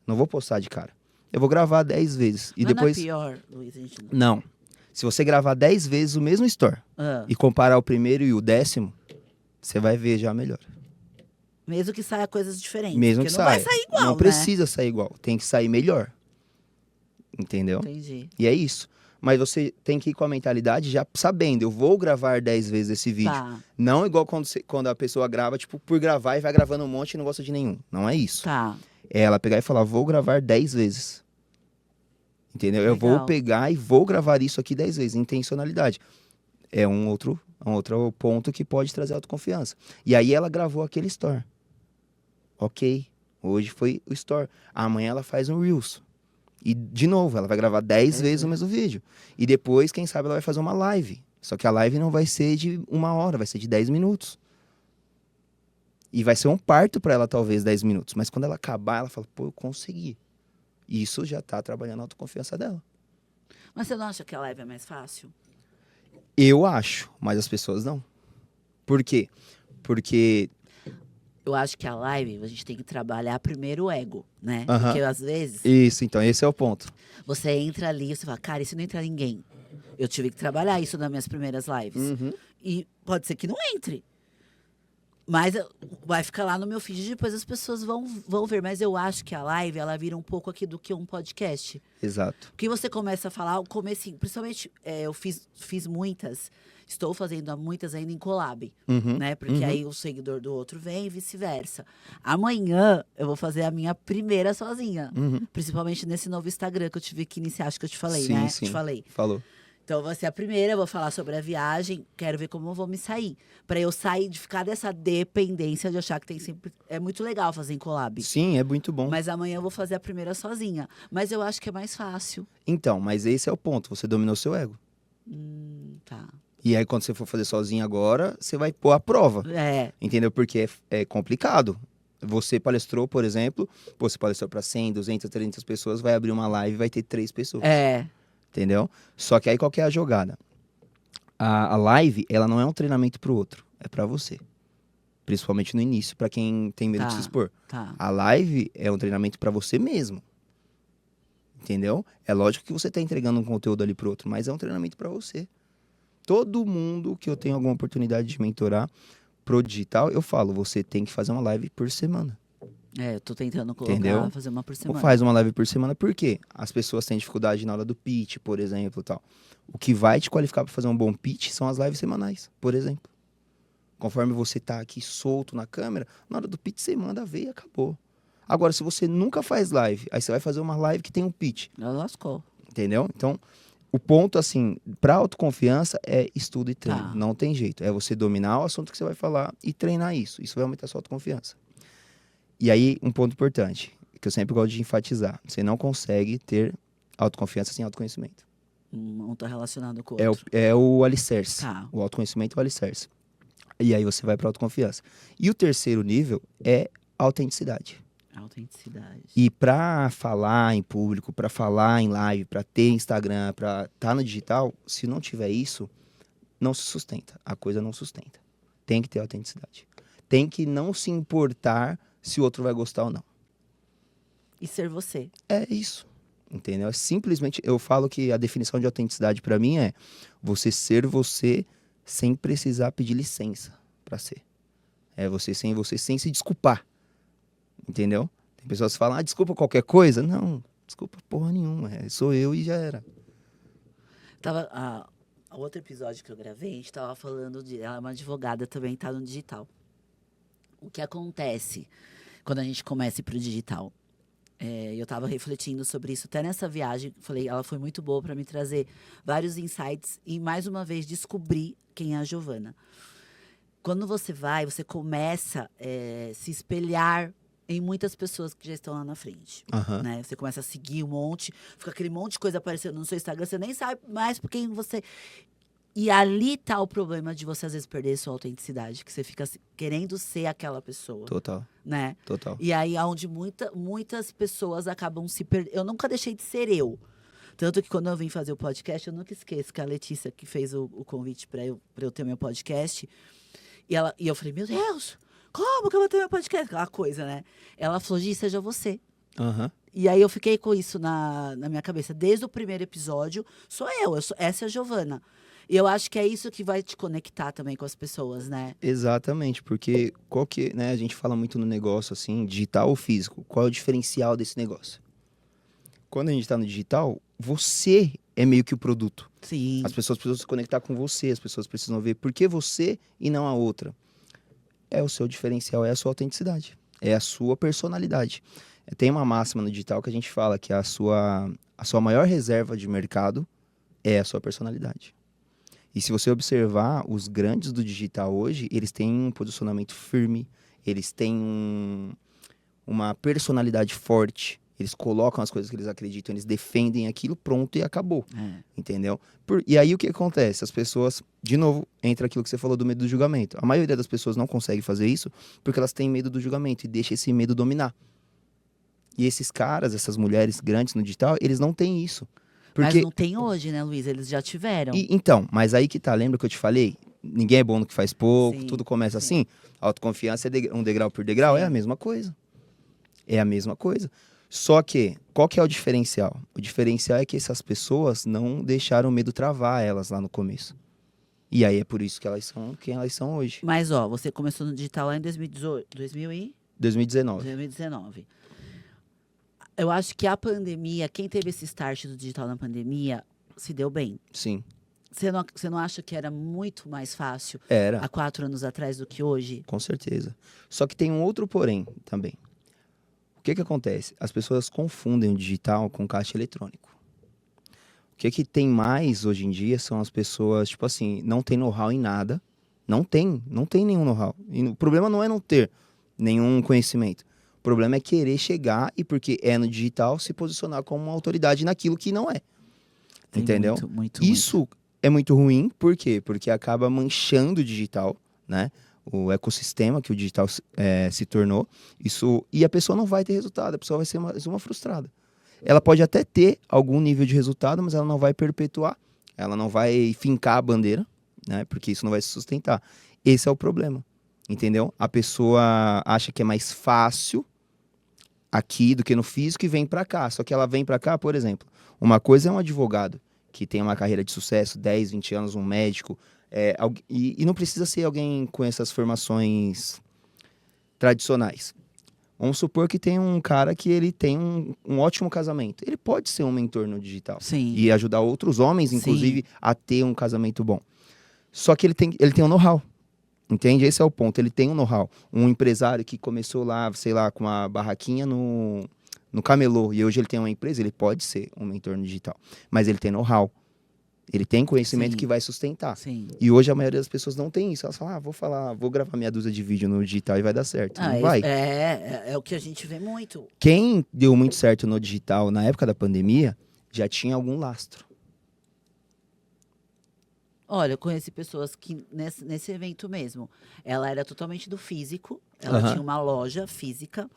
Não vou postar de cara. Eu vou gravar 10 vezes. E depois... Não é pior, Luiz, a gente Não. Se você gravar 10 vezes o mesmo store e comparar o primeiro e o 10º, você vai ver já melhor. Mesmo que saia coisas diferentes. Mesmo porque que não saia. vai sair igual, Não né? precisa sair igual. Tem que sair melhor. Entendeu? Entendi. E é isso. Mas você tem que ir com a mentalidade já sabendo, eu vou gravar 10 vezes esse vídeo. Tá. Não igual quando a pessoa grava, tipo, por gravar e vai gravando um monte e não gosta de nenhum. Não é isso. Tá. É ela pegar e falar, vou gravar 10 vezes. Entendeu? Eu vou Legal. pegar e vou gravar isso aqui 10 vezes. Intencionalidade. É um outro ponto que pode trazer autoconfiança. E aí ela gravou aquele store. Ok. Hoje foi o store. Amanhã ela faz um Reels. E, de novo, ela vai gravar 10 vezes o mesmo vídeo. E depois, quem sabe, ela vai fazer uma live. Só que a live não vai ser de 1 hora, vai ser de 10 minutos. E vai ser um parto para ela, talvez, 10 minutos. Mas quando ela acabar, ela fala, pô, eu consegui. E isso já tá trabalhando a autoconfiança dela. Mas você não acha que a live é mais fácil? Eu acho, mas as pessoas não. Por quê? Porque... Eu acho que a live, a gente tem que trabalhar primeiro o ego, né? Aham. Porque às vezes, Isso, então, esse é o ponto. você entra ali e você fala, cara, e se não entrar ninguém? Eu tive que trabalhar isso nas minhas primeiras lives. E pode ser que não entre. Mas vai ficar lá no meu feed e depois as pessoas vão ver. Mas eu acho que a live, ela vira um pouco aqui do que um podcast. Exato. Porque você começa a falar, o comecinho, principalmente, eu fiz muitas, estou fazendo muitas ainda em collab, né? Porque aí o seguidor do outro vem e vice-versa. Amanhã eu vou fazer a minha primeira sozinha. Principalmente nesse novo Instagram que eu tive que iniciar, acho que eu te falei, Sim, né? sim. Te falei. Falou. Então, vai ser a primeira, eu vou falar sobre a viagem, quero ver como eu vou me sair. Pra eu sair de ficar dessa dependência de achar que tem sempre... É muito legal fazer em collab. Sim, é muito bom. Mas amanhã eu vou fazer a primeira sozinha. Mas eu acho que é mais fácil. Então, mas esse é o ponto. Você dominou seu ego. Tá. E aí, quando você for fazer sozinho agora, você vai pôr a prova. Entendeu? Porque é complicado. Você palestrou, por exemplo, você palestrou para 100, 200, 300 pessoas, vai abrir uma live e vai ter 3 pessoas. Entendeu? Só que aí, qual que é a jogada? A live, ela não é um treinamento pro outro, é para você. Principalmente no início, para quem tem medo de se expor. A live é um treinamento para você mesmo. Entendeu? É lógico que você tá entregando um conteúdo ali pro outro, mas é um treinamento para você. Todo mundo que eu tenho alguma oportunidade de mentorar pro digital, eu falo, você tem que fazer uma live por semana. Eu tô tentando colocar, fazer uma por semana. Faz uma live por semana, por quê? As pessoas têm dificuldade na hora do pitch, por exemplo, tal. O que vai te qualificar para fazer um bom pitch são as lives semanais, por exemplo. Conforme você tá aqui solto na câmera, na hora do pitch você manda ver e acabou. Agora, se você nunca faz live, aí você vai fazer uma live que tem um pitch. Ela lascou. Entendeu? Então, o ponto, assim, pra autoconfiança é estudo e treino. Não tem jeito. É você dominar o assunto que você vai falar e treinar isso. Isso vai aumentar a sua autoconfiança. E aí, um ponto importante, que eu sempre gosto de enfatizar. Você não consegue ter autoconfiança sem autoconhecimento. Não tá relacionado com o outro. É o alicerce. O autoconhecimento é o alicerce. E aí você vai pra autoconfiança. E o terceiro nível é a autenticidade. E pra falar em público, pra falar em live, pra ter Instagram, pra estar no digital, se não tiver isso, não se sustenta. A coisa não sustenta. Tem que ter autenticidade. Tem que não se importar se o outro vai gostar ou não. E ser você. É isso. Entendeu? Simplesmente, eu falo que a definição de autenticidade pra mim é você ser você sem precisar pedir licença pra ser. É você sem se desculpar. Entendeu? Tem pessoas que falam, desculpa qualquer coisa. Não, desculpa porra nenhuma. Sou eu e já era. O outro episódio que eu gravei, a gente tava falando ela é uma advogada também, tá no digital. O que acontece quando a gente começa a ir pro digital? Eu tava refletindo sobre isso até nessa viagem. Falei, ela foi muito boa para me trazer vários insights e, mais uma vez, descobrir quem é a Giovana. Quando você começa a se espelhar em muitas pessoas que já estão lá na frente. Né? Você começa a seguir um monte, fica aquele monte de coisa aparecendo no seu Instagram, você nem sabe mais por quem você... E ali tá o problema de você, às vezes, perder sua autenticidade, que você fica querendo ser aquela pessoa. Total. Né? Total. E aí, onde muitas pessoas acabam se perdendo. Eu nunca deixei de ser eu. Tanto que quando eu vim fazer o podcast, eu nunca esqueço que a Letícia, que fez o convite para eu ter meu podcast, e eu falei, meu Deus, como que eu vou ter meu podcast? Aquela coisa, né? Ela falou, Gi, seja você. E aí eu fiquei com isso na minha cabeça. Desde o primeiro episódio, essa é a Giovana. E eu acho que é isso que vai te conectar também com as pessoas, né? Exatamente, porque a gente fala muito no negócio, assim, digital ou físico. Qual é o diferencial desse negócio? Quando a gente tá no digital, você é meio que o produto. Sim. As pessoas precisam se conectar com você, as pessoas precisam ver por que você e não a outra. É o seu diferencial, é a sua autenticidade, é a sua personalidade. Tem uma máxima no digital que a gente fala que a sua maior reserva de mercado é a sua personalidade. E se você observar, os grandes do digital hoje, eles têm um posicionamento firme, eles têm uma personalidade forte, eles colocam as coisas que eles acreditam, eles defendem aquilo, pronto e acabou. Entendeu? E aí o que acontece? As pessoas, de novo, entra aquilo que você falou do medo do julgamento. A maioria das pessoas não consegue fazer isso porque elas têm medo do julgamento e deixa esse medo dominar. E esses caras, essas mulheres grandes no digital, eles não têm isso. Mas não tem hoje, né, Luiz? Eles já tiveram. Então, mas aí que tá, lembra que eu te falei? Ninguém é bom no que faz pouco, tudo começa assim. Autoconfiança é um degrau por degrau, é a mesma coisa. É a mesma coisa. Só que, qual que é o diferencial? O diferencial é que essas pessoas não deixaram o medo travar elas lá no começo. E aí é por isso que elas são quem elas são hoje. Mas, você começou no digital lá em 2019. 2019. Eu acho que a pandemia, quem teve esse start do digital na pandemia, se deu bem. Sim. Você não acha que era muito mais fácil há 4 anos atrás do que hoje? Com certeza. Só que tem um outro porém também. O que acontece? As pessoas confundem o digital com caixa eletrônico. O que tem mais hoje em dia são as pessoas, tipo assim, não tem know-how em nada. Não tem nenhum know-how. E o problema não é não ter nenhum conhecimento. O problema é querer chegar e, porque é no digital, se posicionar como uma autoridade naquilo que não é. Entendeu? Muito. Isso é muito ruim, por quê? Porque acaba manchando o digital, né? O ecossistema que o digital se tornou. Isso, e a pessoa não vai ter resultado, a pessoa vai ser uma frustrada. Ela pode até ter algum nível de resultado, mas ela não vai perpetuar, ela não vai fincar a bandeira, né? Porque isso não vai se sustentar. Esse é o problema, entendeu? A pessoa acha que é mais fácil aqui do que no físico e vem para cá. Só que ela vem para cá, por exemplo, uma coisa é um advogado que tem uma carreira de sucesso, 10, 20 anos, um médico, e não precisa ser alguém com essas formações tradicionais. Vamos supor que tem um cara que ele tem um ótimo casamento. Ele pode ser um mentor no digital. Sim. E ajudar outros homens, inclusive, a ter um casamento bom. Só que ele tem um know-how. Entende? Esse é o ponto. Ele tem um know-how. Um empresário que começou lá, sei lá, com uma barraquinha no camelô, e hoje ele tem uma empresa, ele pode ser um mentor no digital. Mas ele tem know-how. Ele tem conhecimento que vai sustentar. Sim. E hoje a maioria das pessoas não tem isso. Elas falam, vou gravar meia dúzia de vídeo no digital e vai dar certo. Não vai. É o que a gente vê muito. Quem deu muito certo no digital na época da pandemia, já tinha algum lastro. Olha, eu conheci pessoas que, nesse evento mesmo, ela era totalmente do físico, ela tinha uma loja física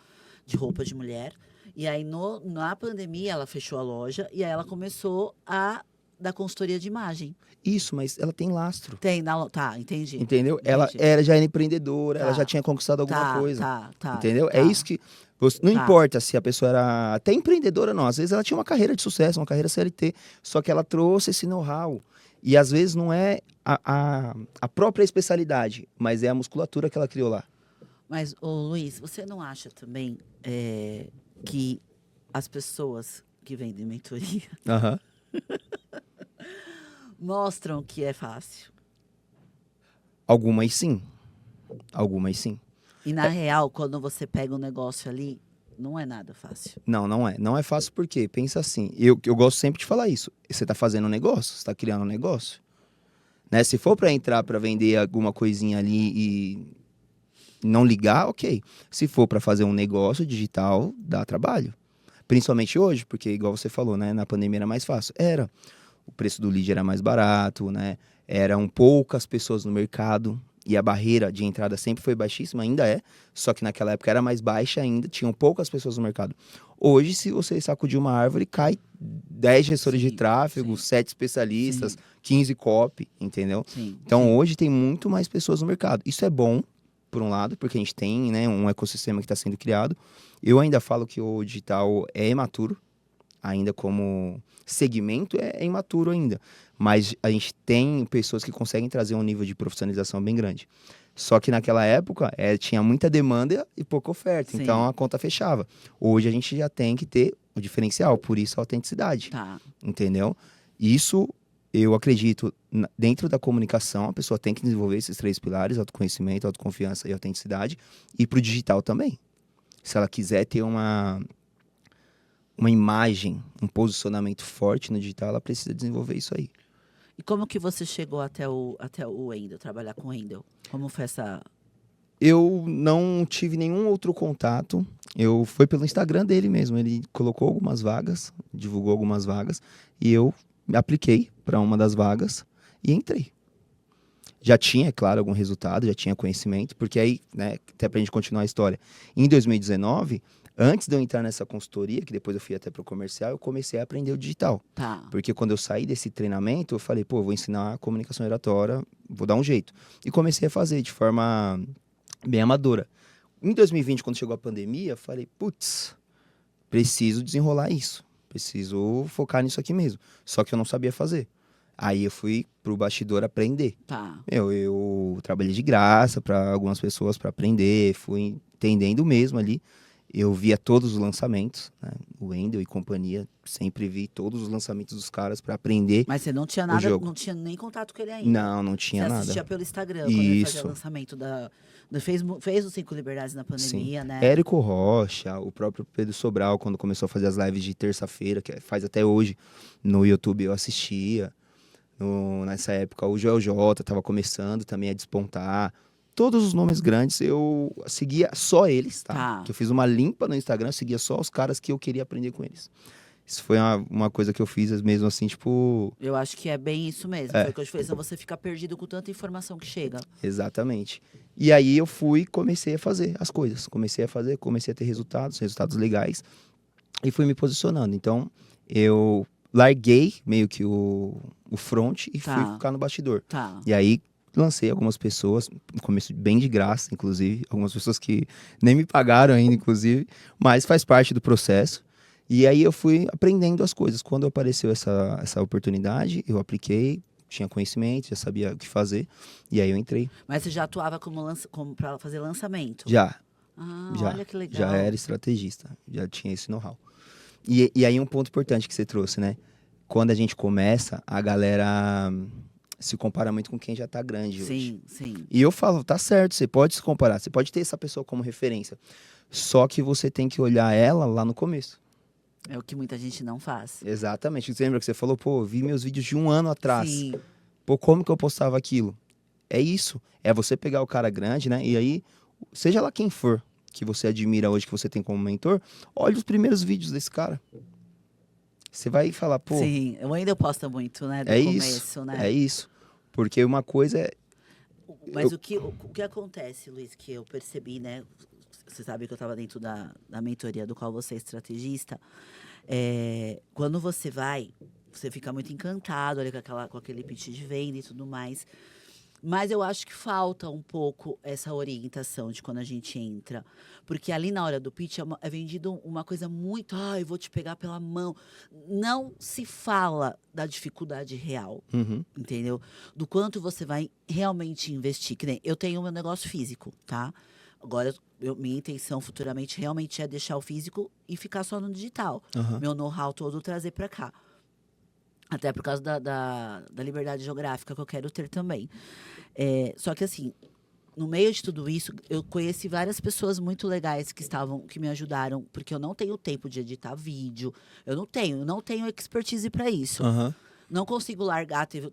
de roupa de mulher, e aí na pandemia ela fechou a loja, e aí ela começou a dar consultoria de imagem. Isso, mas ela tem lastro. Tá, entendi. Entendeu? Entendi. Ela já era empreendedora, Tá. ela já tinha conquistado alguma coisa. Tá. Entendeu? Tá. É isso que... Não importa se a pessoa era até empreendedora, não. Às vezes ela tinha uma carreira de sucesso, uma carreira CLT, só que ela trouxe esse know-how. E às vezes não é a própria especialidade, mas é a musculatura que ela criou lá. Mas, Luiz, você não acha também que as pessoas que vendem mentoria mostram que é fácil? Algumas sim. Algumas sim. E na real, quando você pega um negócio ali, não é nada fácil. Não é. Não é fácil porque, pensa assim, eu gosto sempre de falar isso. Você está fazendo um negócio, você está criando um negócio. Né? Se for para entrar para vender alguma coisinha ali e não ligar, ok. Se for para fazer um negócio digital, dá trabalho. Principalmente hoje, porque igual você falou, né? Na pandemia era mais fácil. Era. O preço do lead era mais barato, né? Eram poucas pessoas no mercado. E a barreira de entrada sempre foi baixíssima, ainda é. Só que naquela época era mais baixa ainda, tinham poucas pessoas no mercado. Hoje, se você sacudir uma árvore, cai 10 gestores de tráfego, 7 especialistas, 15 copy, entendeu? Então, hoje tem muito mais pessoas no mercado. Isso é bom, por um lado, porque a gente tem, né, um ecossistema que está sendo criado. Eu ainda falo que o digital é imaturo, ainda como segmento é imaturo ainda. Mas a gente tem pessoas que conseguem trazer um nível de profissionalização bem grande. Só que naquela época tinha muita demanda e pouca oferta, então a conta fechava. Hoje a gente já tem que ter o diferencial, por isso a autenticidade. Entendeu? Isso, eu acredito, dentro da comunicação, a pessoa tem que desenvolver esses 3 pilares, autoconhecimento, autoconfiança e autenticidade, e para o digital também. Se ela quiser ter uma imagem, um posicionamento forte no digital, ela precisa desenvolver isso aí. E como que você chegou até o Wendel, trabalhar com o Wendel? Como foi essa... Eu não tive nenhum outro contato. Foi pelo Instagram dele mesmo. Ele colocou algumas vagas, divulgou algumas vagas, e eu me apliquei para uma das vagas e entrei. Já tinha, é claro, algum resultado, já tinha conhecimento, porque aí, né, até pra gente continuar a história, em 2019, antes de eu entrar nessa consultoria, que depois eu fui até pro comercial, eu comecei a aprender o digital. Porque quando eu saí desse treinamento, eu falei, eu vou ensinar a comunicação oratória, vou dar um jeito. E comecei a fazer de forma bem amadora. Em 2020, quando chegou a pandemia, eu falei, preciso desenrolar isso. Preciso focar nisso aqui mesmo. Só que eu não sabia fazer. Aí eu fui pro bastidor aprender. Eu trabalhei de graça para algumas pessoas para aprender, fui entendendo mesmo ali. Eu via todos os lançamentos, né? O Wendel e companhia, sempre vi todos os lançamentos dos caras para aprender. Mas você não tinha nada, não tinha nem contato com ele ainda? Não tinha nada. Você assistia pelo Instagram, quando ele fazia o lançamento fez os 5 Liberdades na pandemia, né? Érico Rocha, o próprio Pedro Sobral, quando começou a fazer as lives de terça-feira, que faz até hoje, no YouTube eu assistia. Nessa época, o Joel J estava começando também a despontar. Todos os nomes grandes, eu seguia só eles, tá? Que eu fiz uma limpa no Instagram, eu seguia só os caras que eu queria aprender com eles. Isso foi uma coisa que eu fiz mesmo assim, tipo... Eu acho que é bem isso mesmo. Foi o que eu te falei, senão você fica perdido com tanta informação que chega. Exatamente. E aí eu fui e comecei a fazer as coisas. Comecei a ter resultados legais. E fui me posicionando. Então, eu larguei meio que o front e fui Tá. ficar no bastidor. Tá. E aí lancei algumas pessoas, no começo bem de graça, inclusive. Algumas pessoas que nem me pagaram ainda, inclusive. Mas faz parte do processo. E aí eu fui aprendendo as coisas. Quando apareceu essa oportunidade, eu apliquei, tinha conhecimento, já sabia o que fazer. E aí eu entrei. Mas você já atuava como para fazer lançamento? Já, Ah, já. olha que legal. Já era estrategista. Já tinha esse know-how. E aí um ponto importante que você trouxe, né? Quando a gente começa, a galera se compara muito com quem já tá grande hoje. Sim, sim. E eu falo, tá certo, você pode se comparar, você pode ter essa pessoa como referência. Só que você tem que olhar ela lá no começo. É o que muita gente não faz. Exatamente. Você lembra que você falou, pô, eu vi meus vídeos de 1 ano atrás. Sim. Pô, como que eu postava aquilo? É isso. É você pegar o cara grande, né? E aí, seja lá quem for que você admira hoje, que você tem como mentor, olha os primeiros vídeos desse cara. Você vai falar, pô, Sim, eu ainda posto muito, né, do é começo, isso, né? é isso. Porque uma coisa é... Mas o que acontece, Luiz, que eu percebi, né? Você sabe que eu estava dentro da mentoria do qual você é estrategista. Quando você vai, você fica muito encantado ali com aquele pitch de venda e tudo mais. Mas eu acho que falta um pouco essa orientação de quando a gente entra. Porque ali na hora do pitch é vendido uma coisa muito. Eu vou te pegar pela mão. Não se fala da dificuldade real, Uhum, entendeu? Do quanto você vai realmente investir. Que nem eu tenho o meu negócio físico, tá? Agora, minha intenção futuramente realmente é deixar o físico e ficar só no digital. aham, Meu know-how todo trazer para cá. Até por causa da liberdade geográfica que eu quero ter também. Só que assim, no meio de tudo isso, eu conheci várias pessoas muito legais que me ajudaram, porque eu não tenho tempo de editar vídeo, eu não tenho expertise para isso. aham. Não consigo largar, tem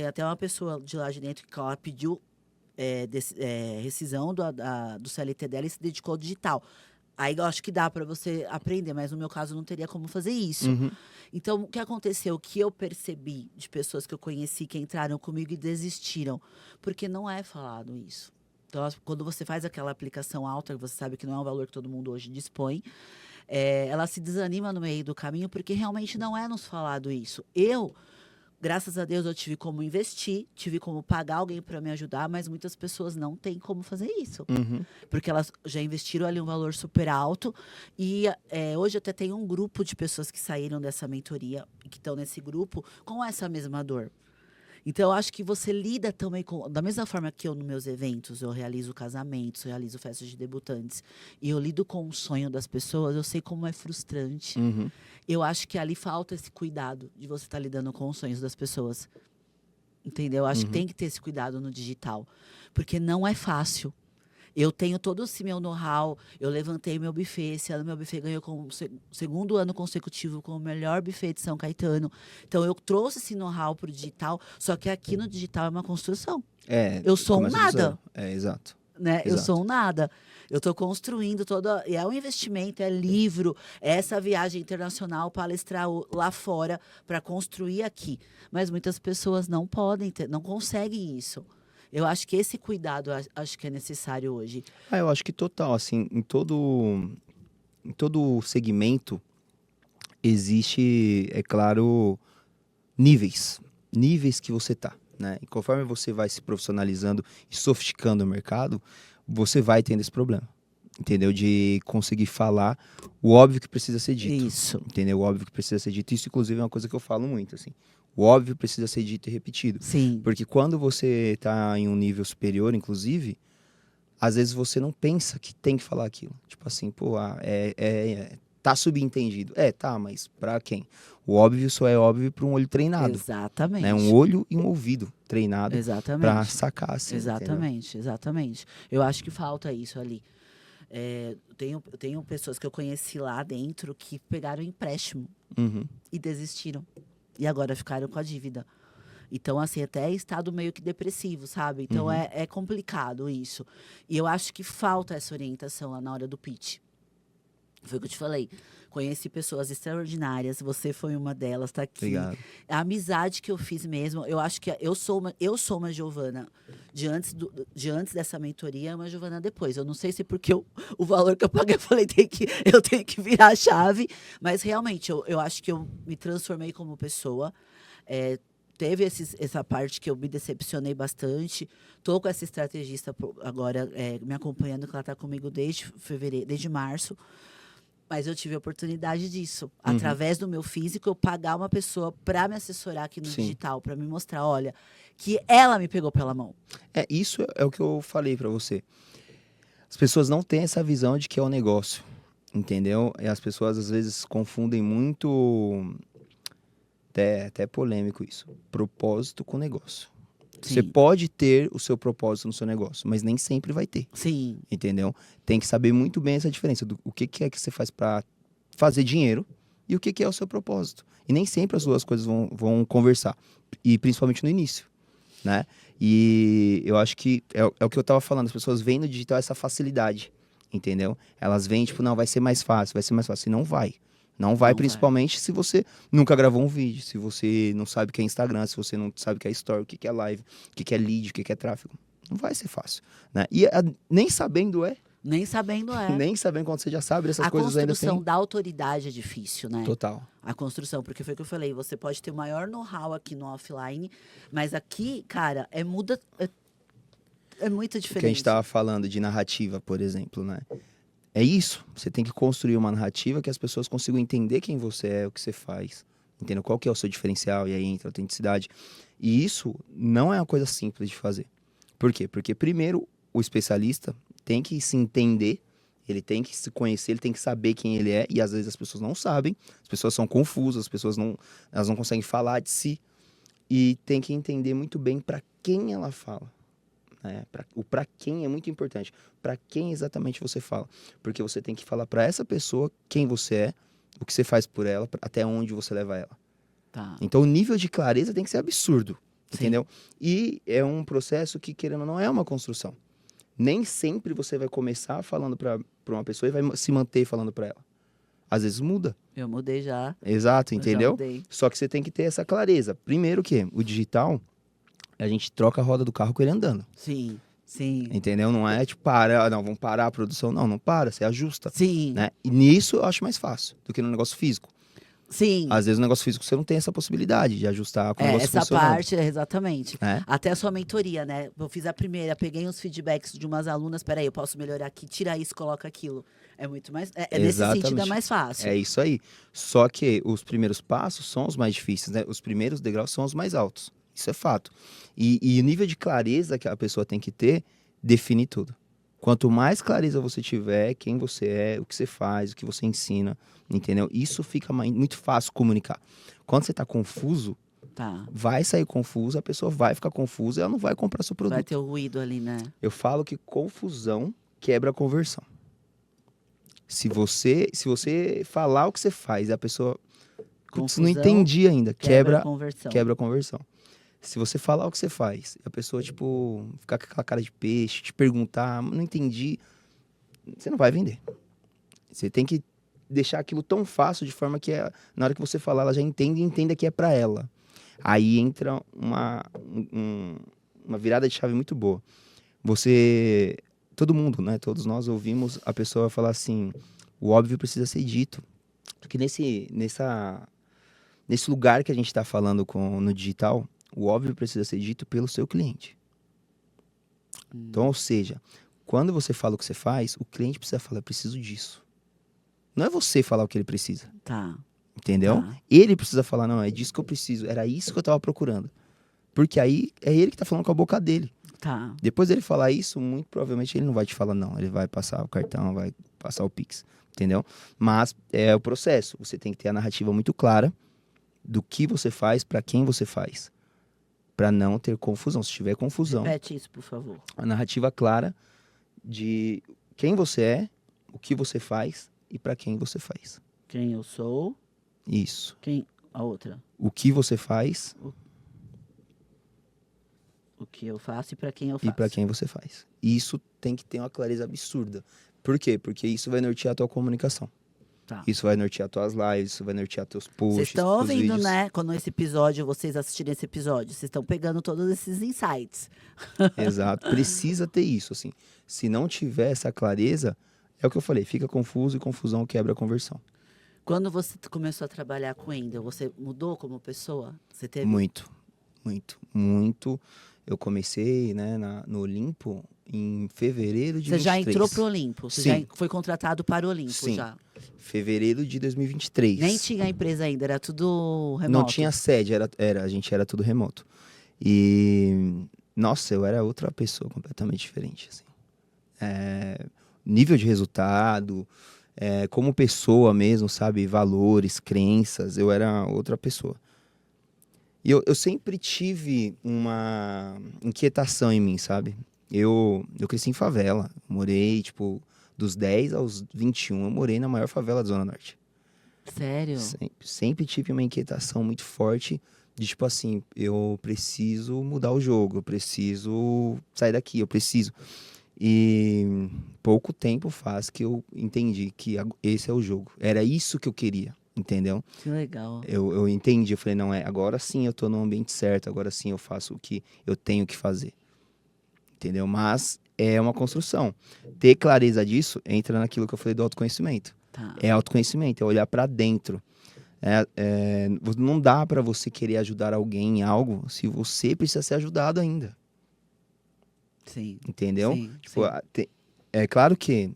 até uma pessoa de lá de dentro que ela pediu rescisão do CLT dela e se dedicou ao digital. Aí eu acho que dá para você aprender, mas no meu caso não teria como fazer isso. Uhum. Então, o que aconteceu? O que eu percebi de pessoas que eu conheci que entraram comigo e desistiram? Porque não é falado isso. Então, quando você faz aquela aplicação alta, você sabe que não é um valor que todo mundo hoje dispõe, ela se desanima no meio do caminho porque realmente não é nos falado isso. Graças a Deus, eu tive como investir, tive como pagar alguém para me ajudar, mas muitas pessoas não têm como fazer isso. Uhum. Porque elas já investiram ali um valor super alto. E hoje até tem um grupo de pessoas que saíram dessa mentoria e que estão nesse grupo com essa mesma dor. Então, eu acho que você lida também com... Da mesma forma que eu, nos meus eventos, eu realizo casamentos, eu realizo festas de debutantes, e eu lido com o sonho das pessoas, eu sei como é frustrante. Uhum. Eu acho que ali falta esse cuidado de você estar lidando com os sonhos das pessoas. Entendeu? Eu acho que tem que ter esse cuidado no digital. Porque não é fácil. Eu tenho todo esse meu know-how. Eu levantei meu buffet. Esse ano meu buffet ganhou com segundo ano consecutivo como o melhor buffet de São Caetano. Então, eu trouxe esse know-how para o digital. Só que aqui no digital é uma construção. Eu sou um Começa do nada. zero. Exato. Né? Eu Exato. sou um nada. Eu estou construindo e é um investimento, é livro, é essa viagem internacional, palestrar lá fora para construir aqui. Mas muitas pessoas não podem não conseguem isso. Eu acho que esse cuidado acho que é necessário hoje. Eu acho que total, assim, em todo segmento existe, é claro, níveis que você tá, né? E conforme você vai se profissionalizando e sofisticando o mercado, você vai tendo esse problema, entendeu? De conseguir falar o óbvio que precisa ser dito. Isso. Entendeu? O óbvio que precisa ser dito. Isso, inclusive, é uma coisa que eu falo muito, assim. O óbvio precisa ser dito e repetido. Sim. Porque quando você está em um nível superior, inclusive, às vezes você não pensa que tem que falar aquilo. Tipo assim, pô, tá subentendido. Tá, mas pra quem? O óbvio só é óbvio para um olho treinado. Exatamente. Né? Um olho e um ouvido treinado Exatamente. pra sacar, assim. Exatamente, exatamente. Eu acho que falta isso ali. Eu tenho pessoas que eu conheci lá dentro que pegaram empréstimo e desistiram. E agora ficaram com a dívida. Então, assim, até é estado meio que depressivo, sabe? Então, é complicado isso. E eu acho que falta essa orientação lá na hora do pitch. Foi o que eu te falei. Conheci pessoas extraordinárias, você foi uma delas, tá aqui. Obrigado. A amizade que eu fiz mesmo, eu acho que eu sou uma Giovana de antes dessa mentoria, uma Giovana depois. Eu não sei se porque o valor que eu paguei, eu falei, eu tenho que virar a chave, mas realmente, eu acho que eu me transformei como pessoa. É, teve essa parte que eu me decepcionei bastante. Tô com essa estrategista agora me acompanhando, que ela tá comigo desde fevereiro, desde março. Mas eu tive a oportunidade disso. Através do meu físico, eu pagar uma pessoa para me assessorar aqui no Sim. digital, para me mostrar, olha, que ela me pegou pela mão. Isso é o que eu falei pra você. As pessoas não têm essa visão de que é um negócio, entendeu? E as pessoas às vezes confundem muito, até polêmico isso, propósito com negócio. Você Sim. pode ter o seu propósito no seu negócio, mas nem sempre vai ter, Sim, entendeu? Tem que saber muito bem essa diferença do o que é que você faz pra fazer dinheiro e o que é o seu propósito. E nem sempre as duas coisas vão conversar, e principalmente no início, né? E eu acho que é o que eu tava falando, as pessoas veem no digital essa facilidade, entendeu? Elas veem, tipo, não, vai ser mais fácil, e não vai. Não vai, Não vai. principalmente se você nunca gravou um vídeo, se você não sabe o que é Instagram, se você não sabe o que é Story, o que é Live, o que é Lead, o que é tráfego. Não vai ser fácil, né? E nem sabendo nem sabendo nem sabendo quando você já sabe dessas A coisas ainda construção tem. da autoridade é difícil, né? Total. A construção, porque foi o que eu falei, você pode ter o maior know-how aqui no offline, mas aqui, cara, é muito O que a diferente. gente tava falando de narrativa, por exemplo, né? É isso. Você tem que construir uma narrativa que as pessoas consigam entender quem você é, o que você faz, entendeu? Qual que é o seu diferencial, e aí entra a autenticidade. E isso não é uma coisa simples de fazer. Por quê? Porque primeiro o especialista tem que se entender, ele tem que se conhecer, ele tem que saber quem ele é, e às vezes as pessoas não sabem, as pessoas são confusas, as pessoas elas não conseguem falar de si, e tem que entender muito bem para quem ela fala. O para quem é muito importante. Para quem exatamente você fala. Porque você tem que falar para essa pessoa quem você é, o que você faz por ela, até onde você leva ela. Tá. Então o nível de clareza tem que ser absurdo, Sim. entendeu? E é um processo que, querendo ou não, é uma construção. Nem sempre você vai começar falando para uma pessoa e vai se manter falando para ela. Às vezes muda. Eu mudei já. Exato, Eu já entendeu? mudei. Só que você tem que ter essa clareza. Primeiro que o digital, a gente troca a roda do carro com ele andando. Sim, sim. Entendeu? Não é tipo, não, vamos parar a produção. Não, não para, você ajusta. Sim, Né? E nisso eu acho mais fácil do que no negócio físico. sim. Às vezes no negócio físico você não tem essa possibilidade de ajustar com o negócio Essa funcionando. parte, exatamente. É? Até a sua mentoria, né? Eu fiz a primeira, peguei uns feedbacks de umas alunas, peraí, eu posso melhorar aqui, tira isso, coloca aquilo. É muito mais. Nesse sentido é Exatamente. mais fácil. É isso aí. Só que os primeiros passos são os mais difíceis, né? Os primeiros degraus são os mais altos. Isso é fato. E o nível de clareza que a pessoa tem que ter define tudo. Quanto mais clareza você tiver, quem você é, o que você faz, o que você ensina, entendeu? Isso fica muito fácil comunicar. Quando você está confuso, Tá. vai sair confuso, a pessoa vai ficar confusa e ela não vai comprar seu produto. Vai ter o ruído ali, né? Eu falo que confusão quebra a conversão. Se você falar o que você faz e a pessoa putz, não Confusão entendi ainda, quebra a conversão. quebra a conversão. Se você falar o que você faz, e a pessoa, tipo, ficar com aquela cara de peixe, te perguntar, não entendi, você não vai vender. Você tem que deixar aquilo tão fácil, de forma que na hora que você falar, ela já entende e entenda que é pra ela. Aí entra uma virada de chave muito boa. Todo mundo, né? Todos nós ouvimos a pessoa falar assim, o óbvio precisa ser dito. Porque nesse lugar que a gente está falando no digital, o óbvio precisa ser dito pelo seu cliente. Então, ou seja, quando você fala o que você faz, o cliente precisa falar, eu preciso disso. Não é você falar o que ele precisa. Tá. Entendeu? Tá. Ele precisa falar, não, é disso que eu preciso. Era isso que eu estava procurando. Porque aí é ele que está falando com a boca dele. Tá. Depois dele falar isso, muito provavelmente ele não vai te falar não. Ele vai passar o cartão, vai passar o Pix. Entendeu? Mas é o processo. Você tem que ter a narrativa muito clara do que você faz, para quem você faz. Para não ter confusão. Se tiver confusão, Repete isso, por favor. a narrativa clara de quem você é, o que você faz e para quem você faz. Quem eu sou. Isso. Quem. A outra. O que você faz O que eu faço e pra quem eu e faço. para quem você faz. E isso tem que ter uma clareza absurda. Por quê? Porque isso vai nortear a tua comunicação. Tá. Isso vai nortear tuas lives, isso vai nortear teus posts. Vocês estão teus ouvindo, vídeos. né? Quando esse episódio, vocês assistirem esse episódio, vocês estão pegando todos esses insights. Exato. Precisa ter isso, assim. Se não tiver essa clareza, é o que eu falei, fica confuso e confusão quebra a conversão. Quando você começou a trabalhar com o Wendel, você mudou como pessoa? Você teve... Muito, muito, muito. Eu comecei, né, no Olimpo em fevereiro de Você já 23. entrou pro Olimpo? Você Sim. já foi contratado para o Olimpo Sim. já? Fevereiro de 2023. Nem tinha empresa ainda, era tudo remoto. Não tinha sede, a gente era tudo remoto. E, nossa, eu era outra pessoa completamente diferente, assim. Nível de resultado, como pessoa mesmo, sabe? Valores, crenças, eu era outra pessoa. E eu sempre tive uma inquietação em mim, sabe? Eu cresci em favela, morei, tipo, dos 10 aos 21, eu morei na maior favela da Zona Norte. Sério? Sempre tive uma inquietação muito forte de, tipo assim, eu preciso mudar o jogo, eu preciso sair daqui, eu preciso. E pouco tempo faz que eu entendi que esse é o jogo. Era isso que eu queria, entendeu? Que legal. Eu entendi, eu falei, não, agora sim eu tô no ambiente certo, agora sim eu faço o que eu tenho que fazer. Entendeu? Mas é uma construção. Ter clareza disso entra naquilo que eu falei do autoconhecimento. Tá. É autoconhecimento, é olhar pra dentro. Não dá pra você querer ajudar alguém em algo se você precisa ser ajudado ainda. Sim. Entendeu? Sim, Tipo, sim. é claro que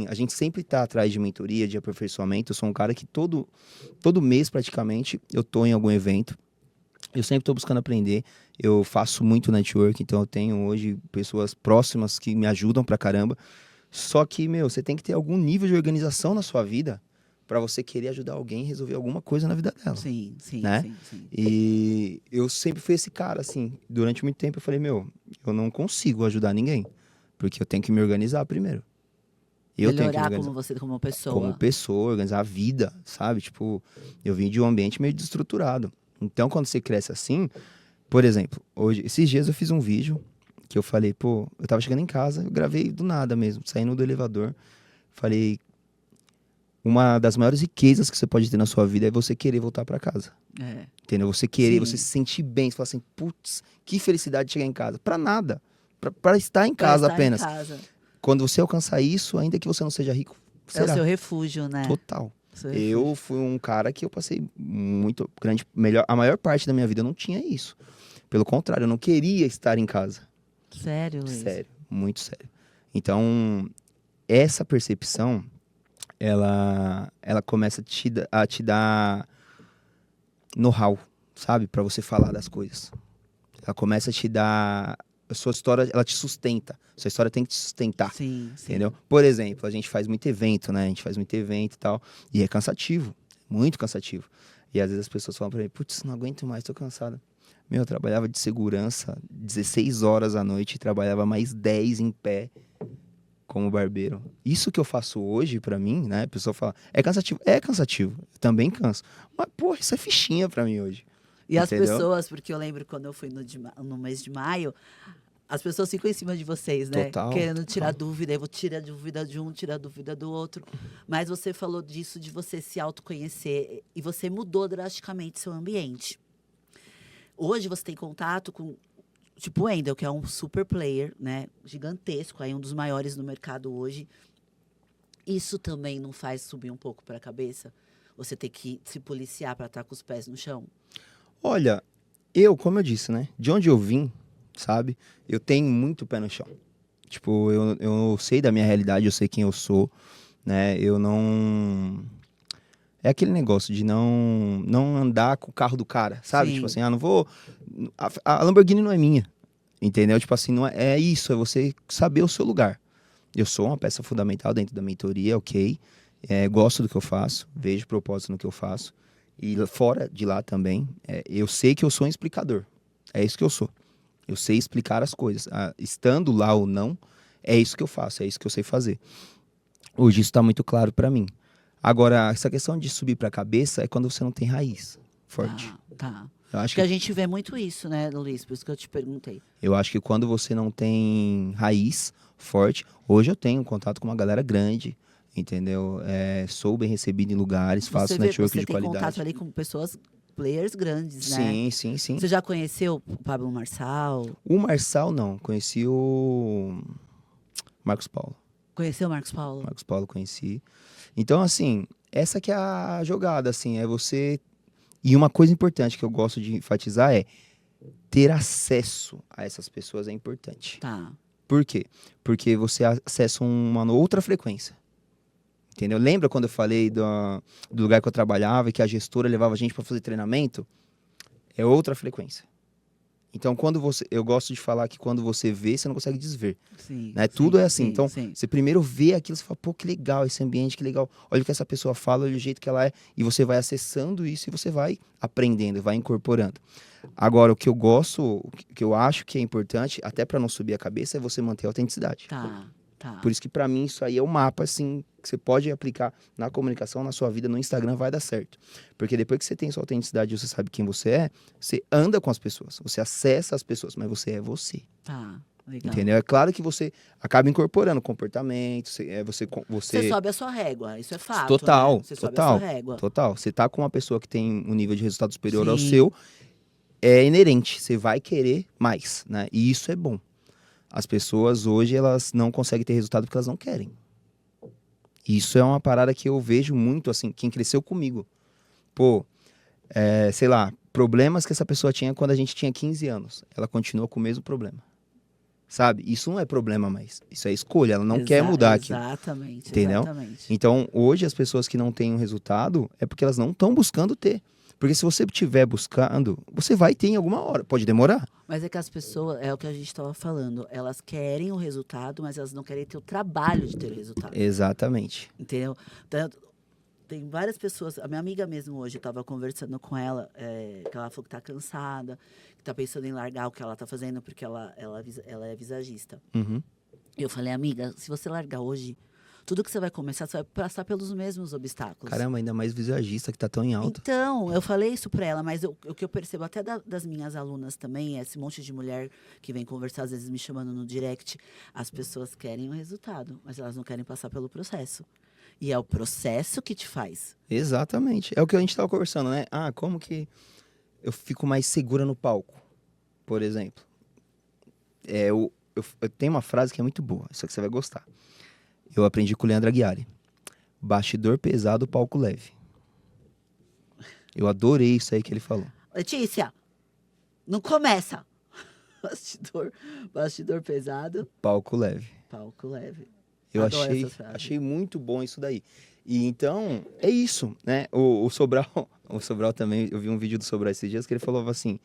a gente sempre tá atrás de mentoria, de aperfeiçoamento. Eu sou um cara que todo mês praticamente eu tô em algum evento. Eu sempre tô buscando aprender. Eu faço muito network, então eu tenho hoje pessoas próximas que me ajudam pra caramba. Só que, você tem que ter algum nível de organização na sua vida pra você querer ajudar alguém a resolver alguma coisa na vida dela. Sim, sim, né? sim. E eu sempre fui esse cara, assim. Durante muito tempo eu falei, eu não consigo ajudar ninguém. Porque eu tenho que me organizar primeiro. Eu tenho que me Melhorar organizar. como você, como pessoa. Como pessoa, organizar a vida, sabe? Tipo, eu vim de um ambiente meio desestruturado. Então, quando você cresce assim, por exemplo, esses dias eu fiz um vídeo que eu falei, eu tava chegando em casa, eu gravei do nada mesmo, saindo do elevador. Falei, uma das maiores riquezas que você pode ter na sua vida é você querer voltar pra casa. Entendeu? Você querer, Sim. você se sentir bem, você falar assim, putz, que felicidade de chegar em casa. Pra nada. Pra estar em casa apenas. Quando você alcançar isso, ainda que você não seja rico, será. É o seu refúgio, né? Total. Seu refúgio. Eu fui um cara que eu passei muito grande, a maior parte da minha vida eu não tinha isso. Pelo contrário, eu não queria estar em casa. Sério, Luiz? Sério, muito sério. Então, essa percepção, ela começa a te dar know-how, sabe? Pra você falar das coisas. Ela começa a te dar... A sua história, ela te sustenta. Sua história tem que te sustentar. Sim. Entendeu? Por exemplo, a gente faz muito evento, né? A gente faz muito evento e tal. E é cansativo. Muito cansativo. E às vezes as pessoas falam pra mim, putz, não aguento mais, tô cansada. Eu trabalhava de segurança 16 horas à noite e trabalhava mais 10 em pé como barbeiro. Isso que eu faço hoje pra mim, né? A pessoa fala, é cansativo. É cansativo. Eu também canso. Mas, isso é fichinha pra mim hoje. E Entendeu? as pessoas, porque eu lembro quando eu fui no mês de maio, as pessoas ficam em cima de vocês, né? Total, querendo tirar dúvida. Eu vou tirar dúvida de um, tirar dúvida do outro. Mas você falou disso, de você se autoconhecer. E você mudou drasticamente seu ambiente. Hoje você tem contato com, tipo, o Wendel, que é um super player, né? Gigantesco, aí um dos maiores no mercado hoje. Isso também não faz subir um pouco para a cabeça? Você ter que se policiar para estar com os pés no chão? Olha, como eu disse, né? De onde eu vim, sabe? Eu tenho muito pé no chão. Tipo, eu sei da minha realidade, eu sei quem eu sou, né? Eu não... É aquele negócio de não andar com o carro do cara, sabe? Sim. Tipo assim, não vou... A Lamborghini não é minha, entendeu? Tipo assim, não é isso, é você saber o seu lugar. Eu sou uma peça fundamental dentro da mentoria, ok? Gosto do que eu faço, vejo propósito no que eu faço. E fora de lá também, eu sei que eu sou um explicador. É isso que eu sou. Eu sei explicar as coisas. Estando lá ou não, é isso que eu faço, é isso que eu sei fazer. Hoje isso está muito claro para mim. Agora, essa questão de subir para a cabeça é quando você não tem raiz forte. Tá. Eu acho Porque a gente vê muito isso, né, Luiz? Por isso que eu te perguntei. Eu acho que quando você não tem raiz forte... Hoje eu tenho contato com uma galera grande entendeu? Sou bem recebido em lugares, faço Você network de tem contato qualidade. ali com pessoas, players grandes, né? Sim, sim, sim. Você já conheceu o Pablo Marçal? O Marçal, não. Conheci o Marcos Paulo. Conheceu o Marcos Paulo? Marcos Paulo conheci. Então, assim, essa que é a jogada, assim, é você... E uma coisa importante que eu gosto de enfatizar é ter acesso a essas pessoas é importante. Tá. Por quê? Porque você acessa uma outra frequência. Entendeu? Lembra quando eu falei do lugar que eu trabalhava e que a gestora levava a gente para fazer treinamento? É outra frequência. Então, eu gosto de falar que quando você vê, você não consegue desver. Sim. Né? Tudo é assim. Sim, Então, sim. você primeiro vê aquilo, você fala, pô, que legal esse ambiente, que legal. Olha o que essa pessoa fala, olha o jeito que ela é. E você vai acessando isso e você vai aprendendo, vai incorporando. Agora, o que eu gosto, o que eu acho que é importante, até para não subir a cabeça, é você manter a autenticidade. Tá. Por isso que para mim isso aí é o mapa, assim, que você pode aplicar na comunicação, na sua vida, no Instagram, vai dar certo. Porque depois que você tem sua autenticidade e você sabe quem você é, você anda com as pessoas, você acessa as pessoas, mas você é você. Tá. Legal. Entendeu? É claro que você acaba incorporando comportamento, Você sobe a sua régua, isso é fato. Total, né? Você sobe total, a sua régua. total. Você tá com uma pessoa que tem um nível de resultado superior ao Sim. seu, é inerente, você vai querer mais, né? E isso é bom. As pessoas hoje, elas não conseguem ter resultado porque elas não querem. Isso é uma parada que eu vejo muito, assim, quem cresceu comigo. Pô, sei lá, problemas que essa pessoa tinha quando a gente tinha 15 anos. Ela continua com o mesmo problema. Sabe? Isso não é problema mais. Isso é escolha, ela não quer mudar aquilo. Exatamente, Entendeu? exatamente. Então, hoje, as pessoas que não têm um resultado é porque elas não estão buscando ter. Porque se você estiver buscando, você vai ter em alguma hora. Pode demorar. Mas é que as pessoas, é o que a gente estava falando, elas querem o resultado, mas elas não querem ter o trabalho de ter o resultado. Exatamente. Entendeu? Tem várias pessoas, a minha amiga mesmo hoje, eu estava conversando com ela, que ela falou que está cansada, que está pensando em largar o que ela está fazendo, porque ela é visagista. Uhum. Eu falei, amiga, se você largar hoje, tudo que você vai começar, você vai passar pelos mesmos obstáculos. Caramba, ainda mais visagista que tá tão em alta. Então, eu falei isso para ela, mas o que eu percebo até das minhas alunas também, esse monte de mulher que vem conversar, às vezes me chamando no direct, as pessoas querem o resultado, mas elas não querem passar pelo processo. E é o processo que te faz. Exatamente. É o que a gente tava conversando, né? Ah, como que eu fico mais segura no palco, por exemplo. Eu tenho uma frase que é muito boa, isso aqui você vai gostar. Eu aprendi com o Leandro Aguiari. Bastidor pesado, palco leve. Eu adorei isso aí que ele falou. Letícia, não começa. Bastidor pesado, Palco leve. palco leve. Eu Adoro essas frases. achei muito bom isso daí. E então, é isso, né? O Sobral também, eu vi um vídeo do Sobral esses dias que ele falou assim,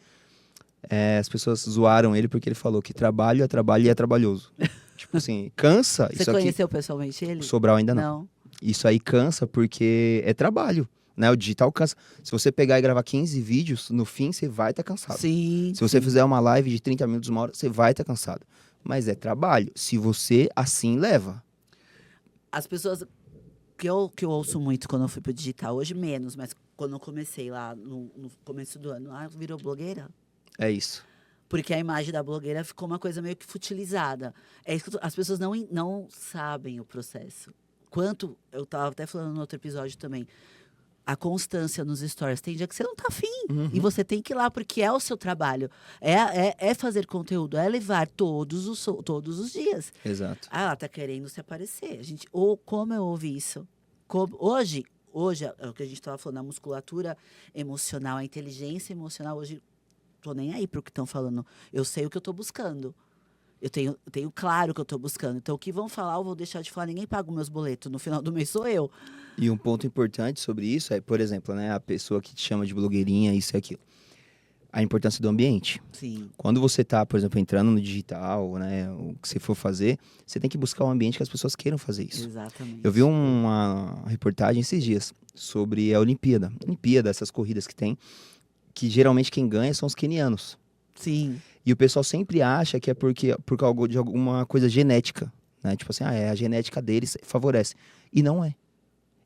as pessoas zoaram ele porque ele falou que trabalho é trabalho e é trabalhoso. Tipo assim, cansa. Você isso aqui, conheceu pessoalmente ele? o Sobral ainda não. Isso aí cansa porque é trabalho, né? O digital cansa. Se você pegar e gravar 15 vídeos, no fim você vai estar cansado. Sim. Se você fizer uma live de 30 minutos, uma hora, você vai estar cansado. Mas é trabalho. Se você assim leva. As pessoas que eu ouço muito quando eu fui pro digital, hoje menos, mas quando eu comecei lá no começo do ano, virou blogueira. É isso. Porque a imagem da blogueira ficou uma coisa meio que futilizada. É isso que as pessoas não sabem o processo. Quanto, eu estava até falando no outro episódio também, a constância nos stories. Tem dia que você não tá afim. E você tem que ir lá, porque é o seu trabalho. É fazer conteúdo, é levar todos os dias. Exato. Ah, ela tá querendo se aparecer. Ou como eu ouvi isso? Hoje é o que a gente estava falando, a musculatura emocional, a inteligência emocional, hoje tô nem aí pro que estão falando. Eu sei o que eu tô buscando. Eu tenho claro o que eu tô buscando. Então, o que vão falar, eu vou deixar de falar. Ninguém paga os meus boletos. No final do mês sou eu. E um ponto importante sobre isso é, por exemplo, né, a pessoa que te chama de blogueirinha, isso e aquilo. A importância do ambiente. Sim. Quando você tá, por exemplo, entrando no digital, né, o que você for fazer, você tem que buscar um ambiente que as pessoas queiram fazer isso. Exatamente. Eu vi uma reportagem esses dias sobre a Olimpíada. Olimpíada, essas corridas que tem, que geralmente quem ganha são os quenianos. Sim. E o pessoal sempre acha que é por causa de alguma coisa genética, né? Tipo assim, a genética deles favorece. E não é.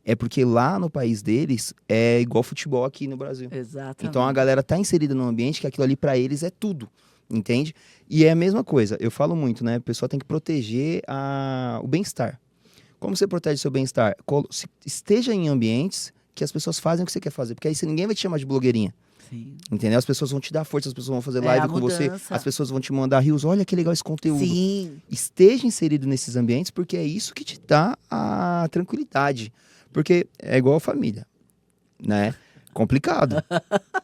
É porque lá no país deles é igual futebol aqui no Brasil. Exatamente. Então a galera tá inserida num ambiente que aquilo ali pra eles é tudo, entende? E é a mesma coisa, eu falo muito, né? O pessoal tem que proteger o bem-estar. Como você protege seu bem-estar? Esteja em ambientes que as pessoas fazem o que você quer fazer, porque aí ninguém vai te chamar de blogueirinha. Sim. Entendeu? As pessoas vão te dar força, as pessoas vão fazer live a com você, mudança. as pessoas vão te mandar reels, olha que legal esse conteúdo. Sim. Esteja inserido nesses ambientes, porque é isso que te dá a tranquilidade. Porque é igual a família, né? Complicado.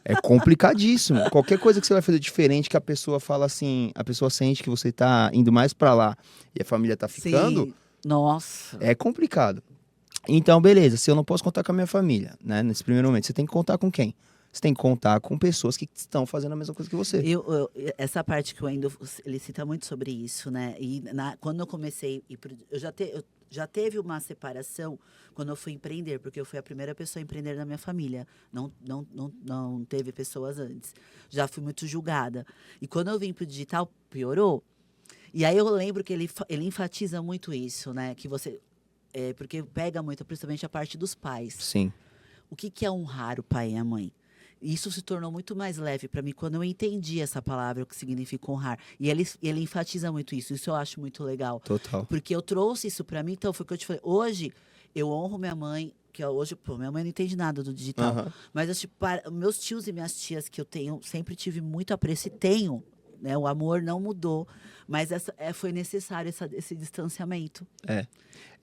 É complicadíssimo. Qualquer coisa que você vai fazer diferente, que a pessoa fala assim, a pessoa sente que você tá indo mais pra lá e a família tá ficando, Sim. Nossa. é complicado. Então, beleza, se eu não posso contar com a minha família, né? Nesse primeiro momento, você tem que contar com quem? Você tem que contar com pessoas que estão fazendo a mesma coisa que você. Essa parte que o Wendel, ele cita muito sobre isso, né? E quando eu comecei, eu já teve uma separação quando eu fui empreender, porque eu fui a primeira pessoa a empreender na minha família. Não teve pessoas antes. Já fui muito julgada. E quando eu vim pro digital, piorou. E aí eu lembro que ele enfatiza muito isso, né? Que você... porque pega muito, principalmente a parte dos pais. Sim. O que é honrar o pai e a mãe? Isso se tornou muito mais leve para mim quando eu entendi essa palavra, o que significa honrar. E ele enfatiza muito isso. Isso eu acho muito legal. Total. Porque eu trouxe isso para mim. Então, foi o que eu te falei. Hoje, eu honro minha mãe, que hoje, minha mãe não entende nada do digital. Uhum. Mas meus tios e minhas tias que eu tenho, sempre tive muito apreço e tenho. Né? O amor não mudou. Mas foi necessário esse distanciamento.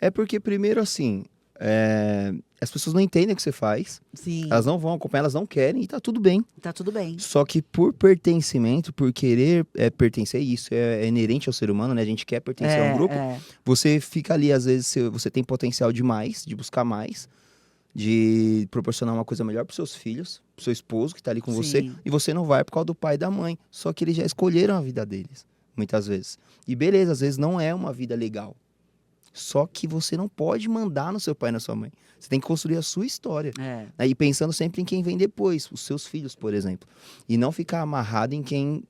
É porque, primeiro, assim, as pessoas não entendem o que você faz. Sim. Elas não vão acompanhar, elas não querem e tá tudo bem. Tá tudo bem. Só que por pertencimento, por querer pertencer, isso é inerente ao ser humano, né? A gente quer pertencer a um grupo. Você fica ali, às vezes, você tem potencial demais, de buscar mais, de proporcionar uma coisa melhor pros seus filhos, pro seu esposo que tá ali com você, Sim. e você não vai por causa do pai e da mãe. Só que eles já escolheram a vida deles, muitas vezes. E beleza, às vezes não é uma vida legal. Só que você não pode mandar no seu pai e na sua mãe. Você tem que construir a sua história. E pensando sempre em quem vem depois, os seus filhos, por exemplo. E não ficar amarrado em quem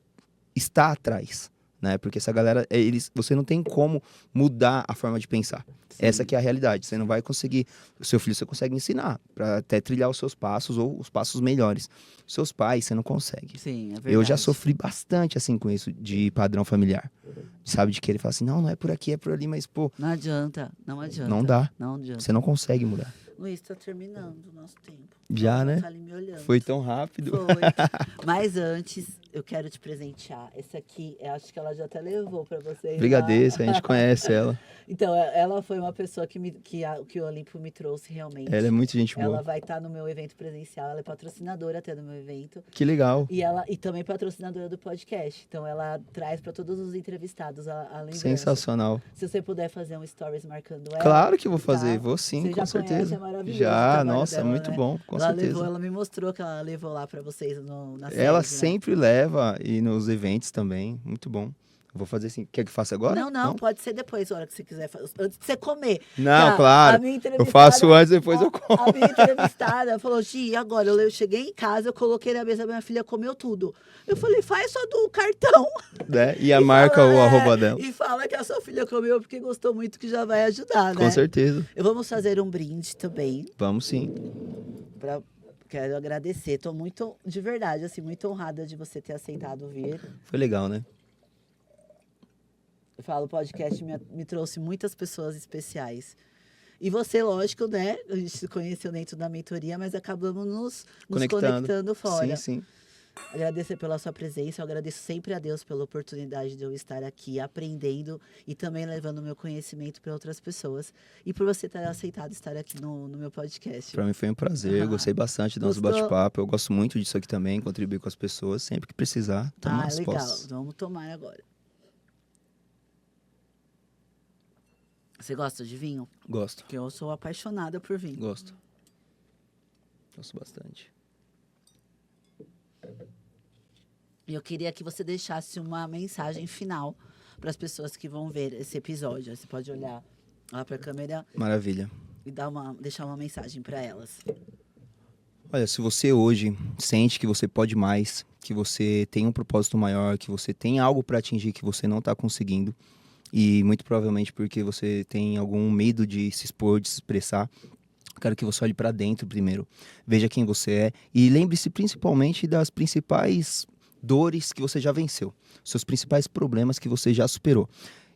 está atrás. Né? Porque essa galera, você não tem como mudar a forma de pensar. Sim. Essa que é a realidade. Você não vai conseguir... O seu filho você consegue ensinar para até trilhar os seus passos ou os passos melhores. Os seus pais, você não consegue. Sim, é verdade. Eu já sofri bastante assim com isso de padrão familiar. Sabe, de querer falar assim, não é por aqui, é por ali, mas pô... Não adianta. Não dá. Não adianta. Você não consegue mudar. Luiz, tá terminando o nosso tempo. Já, né? Tá ali me olhando. Foi tão rápido. Foi. Mas antes, eu quero te presentear. Esse aqui, eu acho que ela já até levou pra vocês. Brigadeiro, a gente conhece ela. Então, ela foi uma pessoa que o Olimpo me trouxe realmente. Ela é muito gente boa. Ela vai estar no meu evento presencial, ela é patrocinadora até do meu evento. Que legal. E também patrocinadora do podcast. Então, ela traz para todos os entrevistados a lembrança. Sensacional. Se você puder fazer um stories marcando ela. Claro que vou fazer, tá? vou sim, você com certeza. É maravilhoso. Já, nossa, dela, muito né? bom, com certeza. Ela me mostrou que ela levou lá para vocês na série. Ela sempre leva e nos eventos também, muito bom. Vou fazer assim. Quer que faça agora? Não, pode ser depois, a hora que você quiser. Antes de você comer. Não, claro. Eu faço antes, depois eu como. A minha entrevistada falou, Gi, agora eu cheguei em casa, eu coloquei na mesa, minha filha comeu tudo. Eu falei, faz só do cartão. Né? E a marca o arroba dela. E fala que a sua filha comeu porque gostou muito, que já vai ajudar, né? Com certeza. Vamos fazer um brinde também. Vamos sim. Quero agradecer. Estou muito, de verdade, assim, muito honrada de você ter aceitado vir. Foi legal, né? Eu falo, o podcast me trouxe muitas pessoas especiais. E você, lógico, né? A gente se conheceu dentro da mentoria, mas acabamos nos conectando fora. Sim. Agradecer pela sua presença. Eu agradeço sempre a Deus pela oportunidade de eu estar aqui aprendendo e também levando o meu conhecimento para outras pessoas. E por você ter aceitado estar aqui no meu podcast. Para mim foi um prazer. Gostei bastante do nosso bate-papo. Eu gosto muito disso aqui também, contribuir com as pessoas. Sempre que precisar, tomar as legal. posses. Vamos tomar agora. Você gosta de vinho? Gosto. Porque eu sou apaixonada por vinho. Gosto bastante. E eu queria que você deixasse uma mensagem final para as pessoas que vão ver esse episódio. Você pode olhar lá para a câmera. Maravilha. E deixar uma mensagem para elas. Olha, se você hoje sente que você pode mais, que você tem um propósito maior, que você tem algo para atingir que você não está conseguindo, e muito provavelmente porque você tem algum medo de se expor, de se expressar, quero que você olhe para dentro primeiro, veja quem você é e lembre-se principalmente das principais dores que você já venceu, seus principais problemas que você já superou.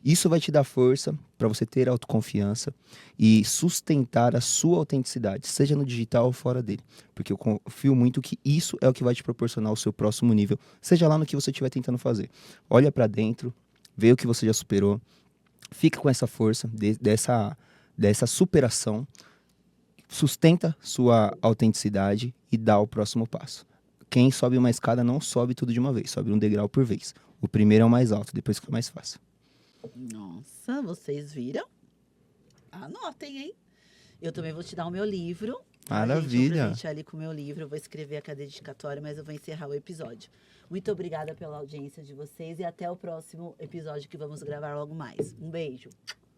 Isso vai te dar força para você ter autoconfiança e sustentar a sua autenticidade, seja no digital ou fora dele. Porque eu confio muito que isso é o que vai te proporcionar o seu próximo nível, seja lá no que você estiver tentando fazer. Olha para dentro, vê o que você já superou, fica com essa força dessa superação, sustenta sua autenticidade e dá o próximo passo. Quem sobe uma escada não sobe tudo de uma vez, sobe um degrau por vez. O primeiro é o mais alto, depois fica mais fácil. Nossa, vocês viram? Anotem, hein? Eu também vou te dar o meu livro. Tá, gente? Eu Maravilha! presente ali com o meu livro. Eu vou escrever a cada dedicatória, mas eu vou encerrar o episódio. Muito obrigada pela audiência de vocês e até o próximo episódio que vamos gravar logo mais. Um beijo.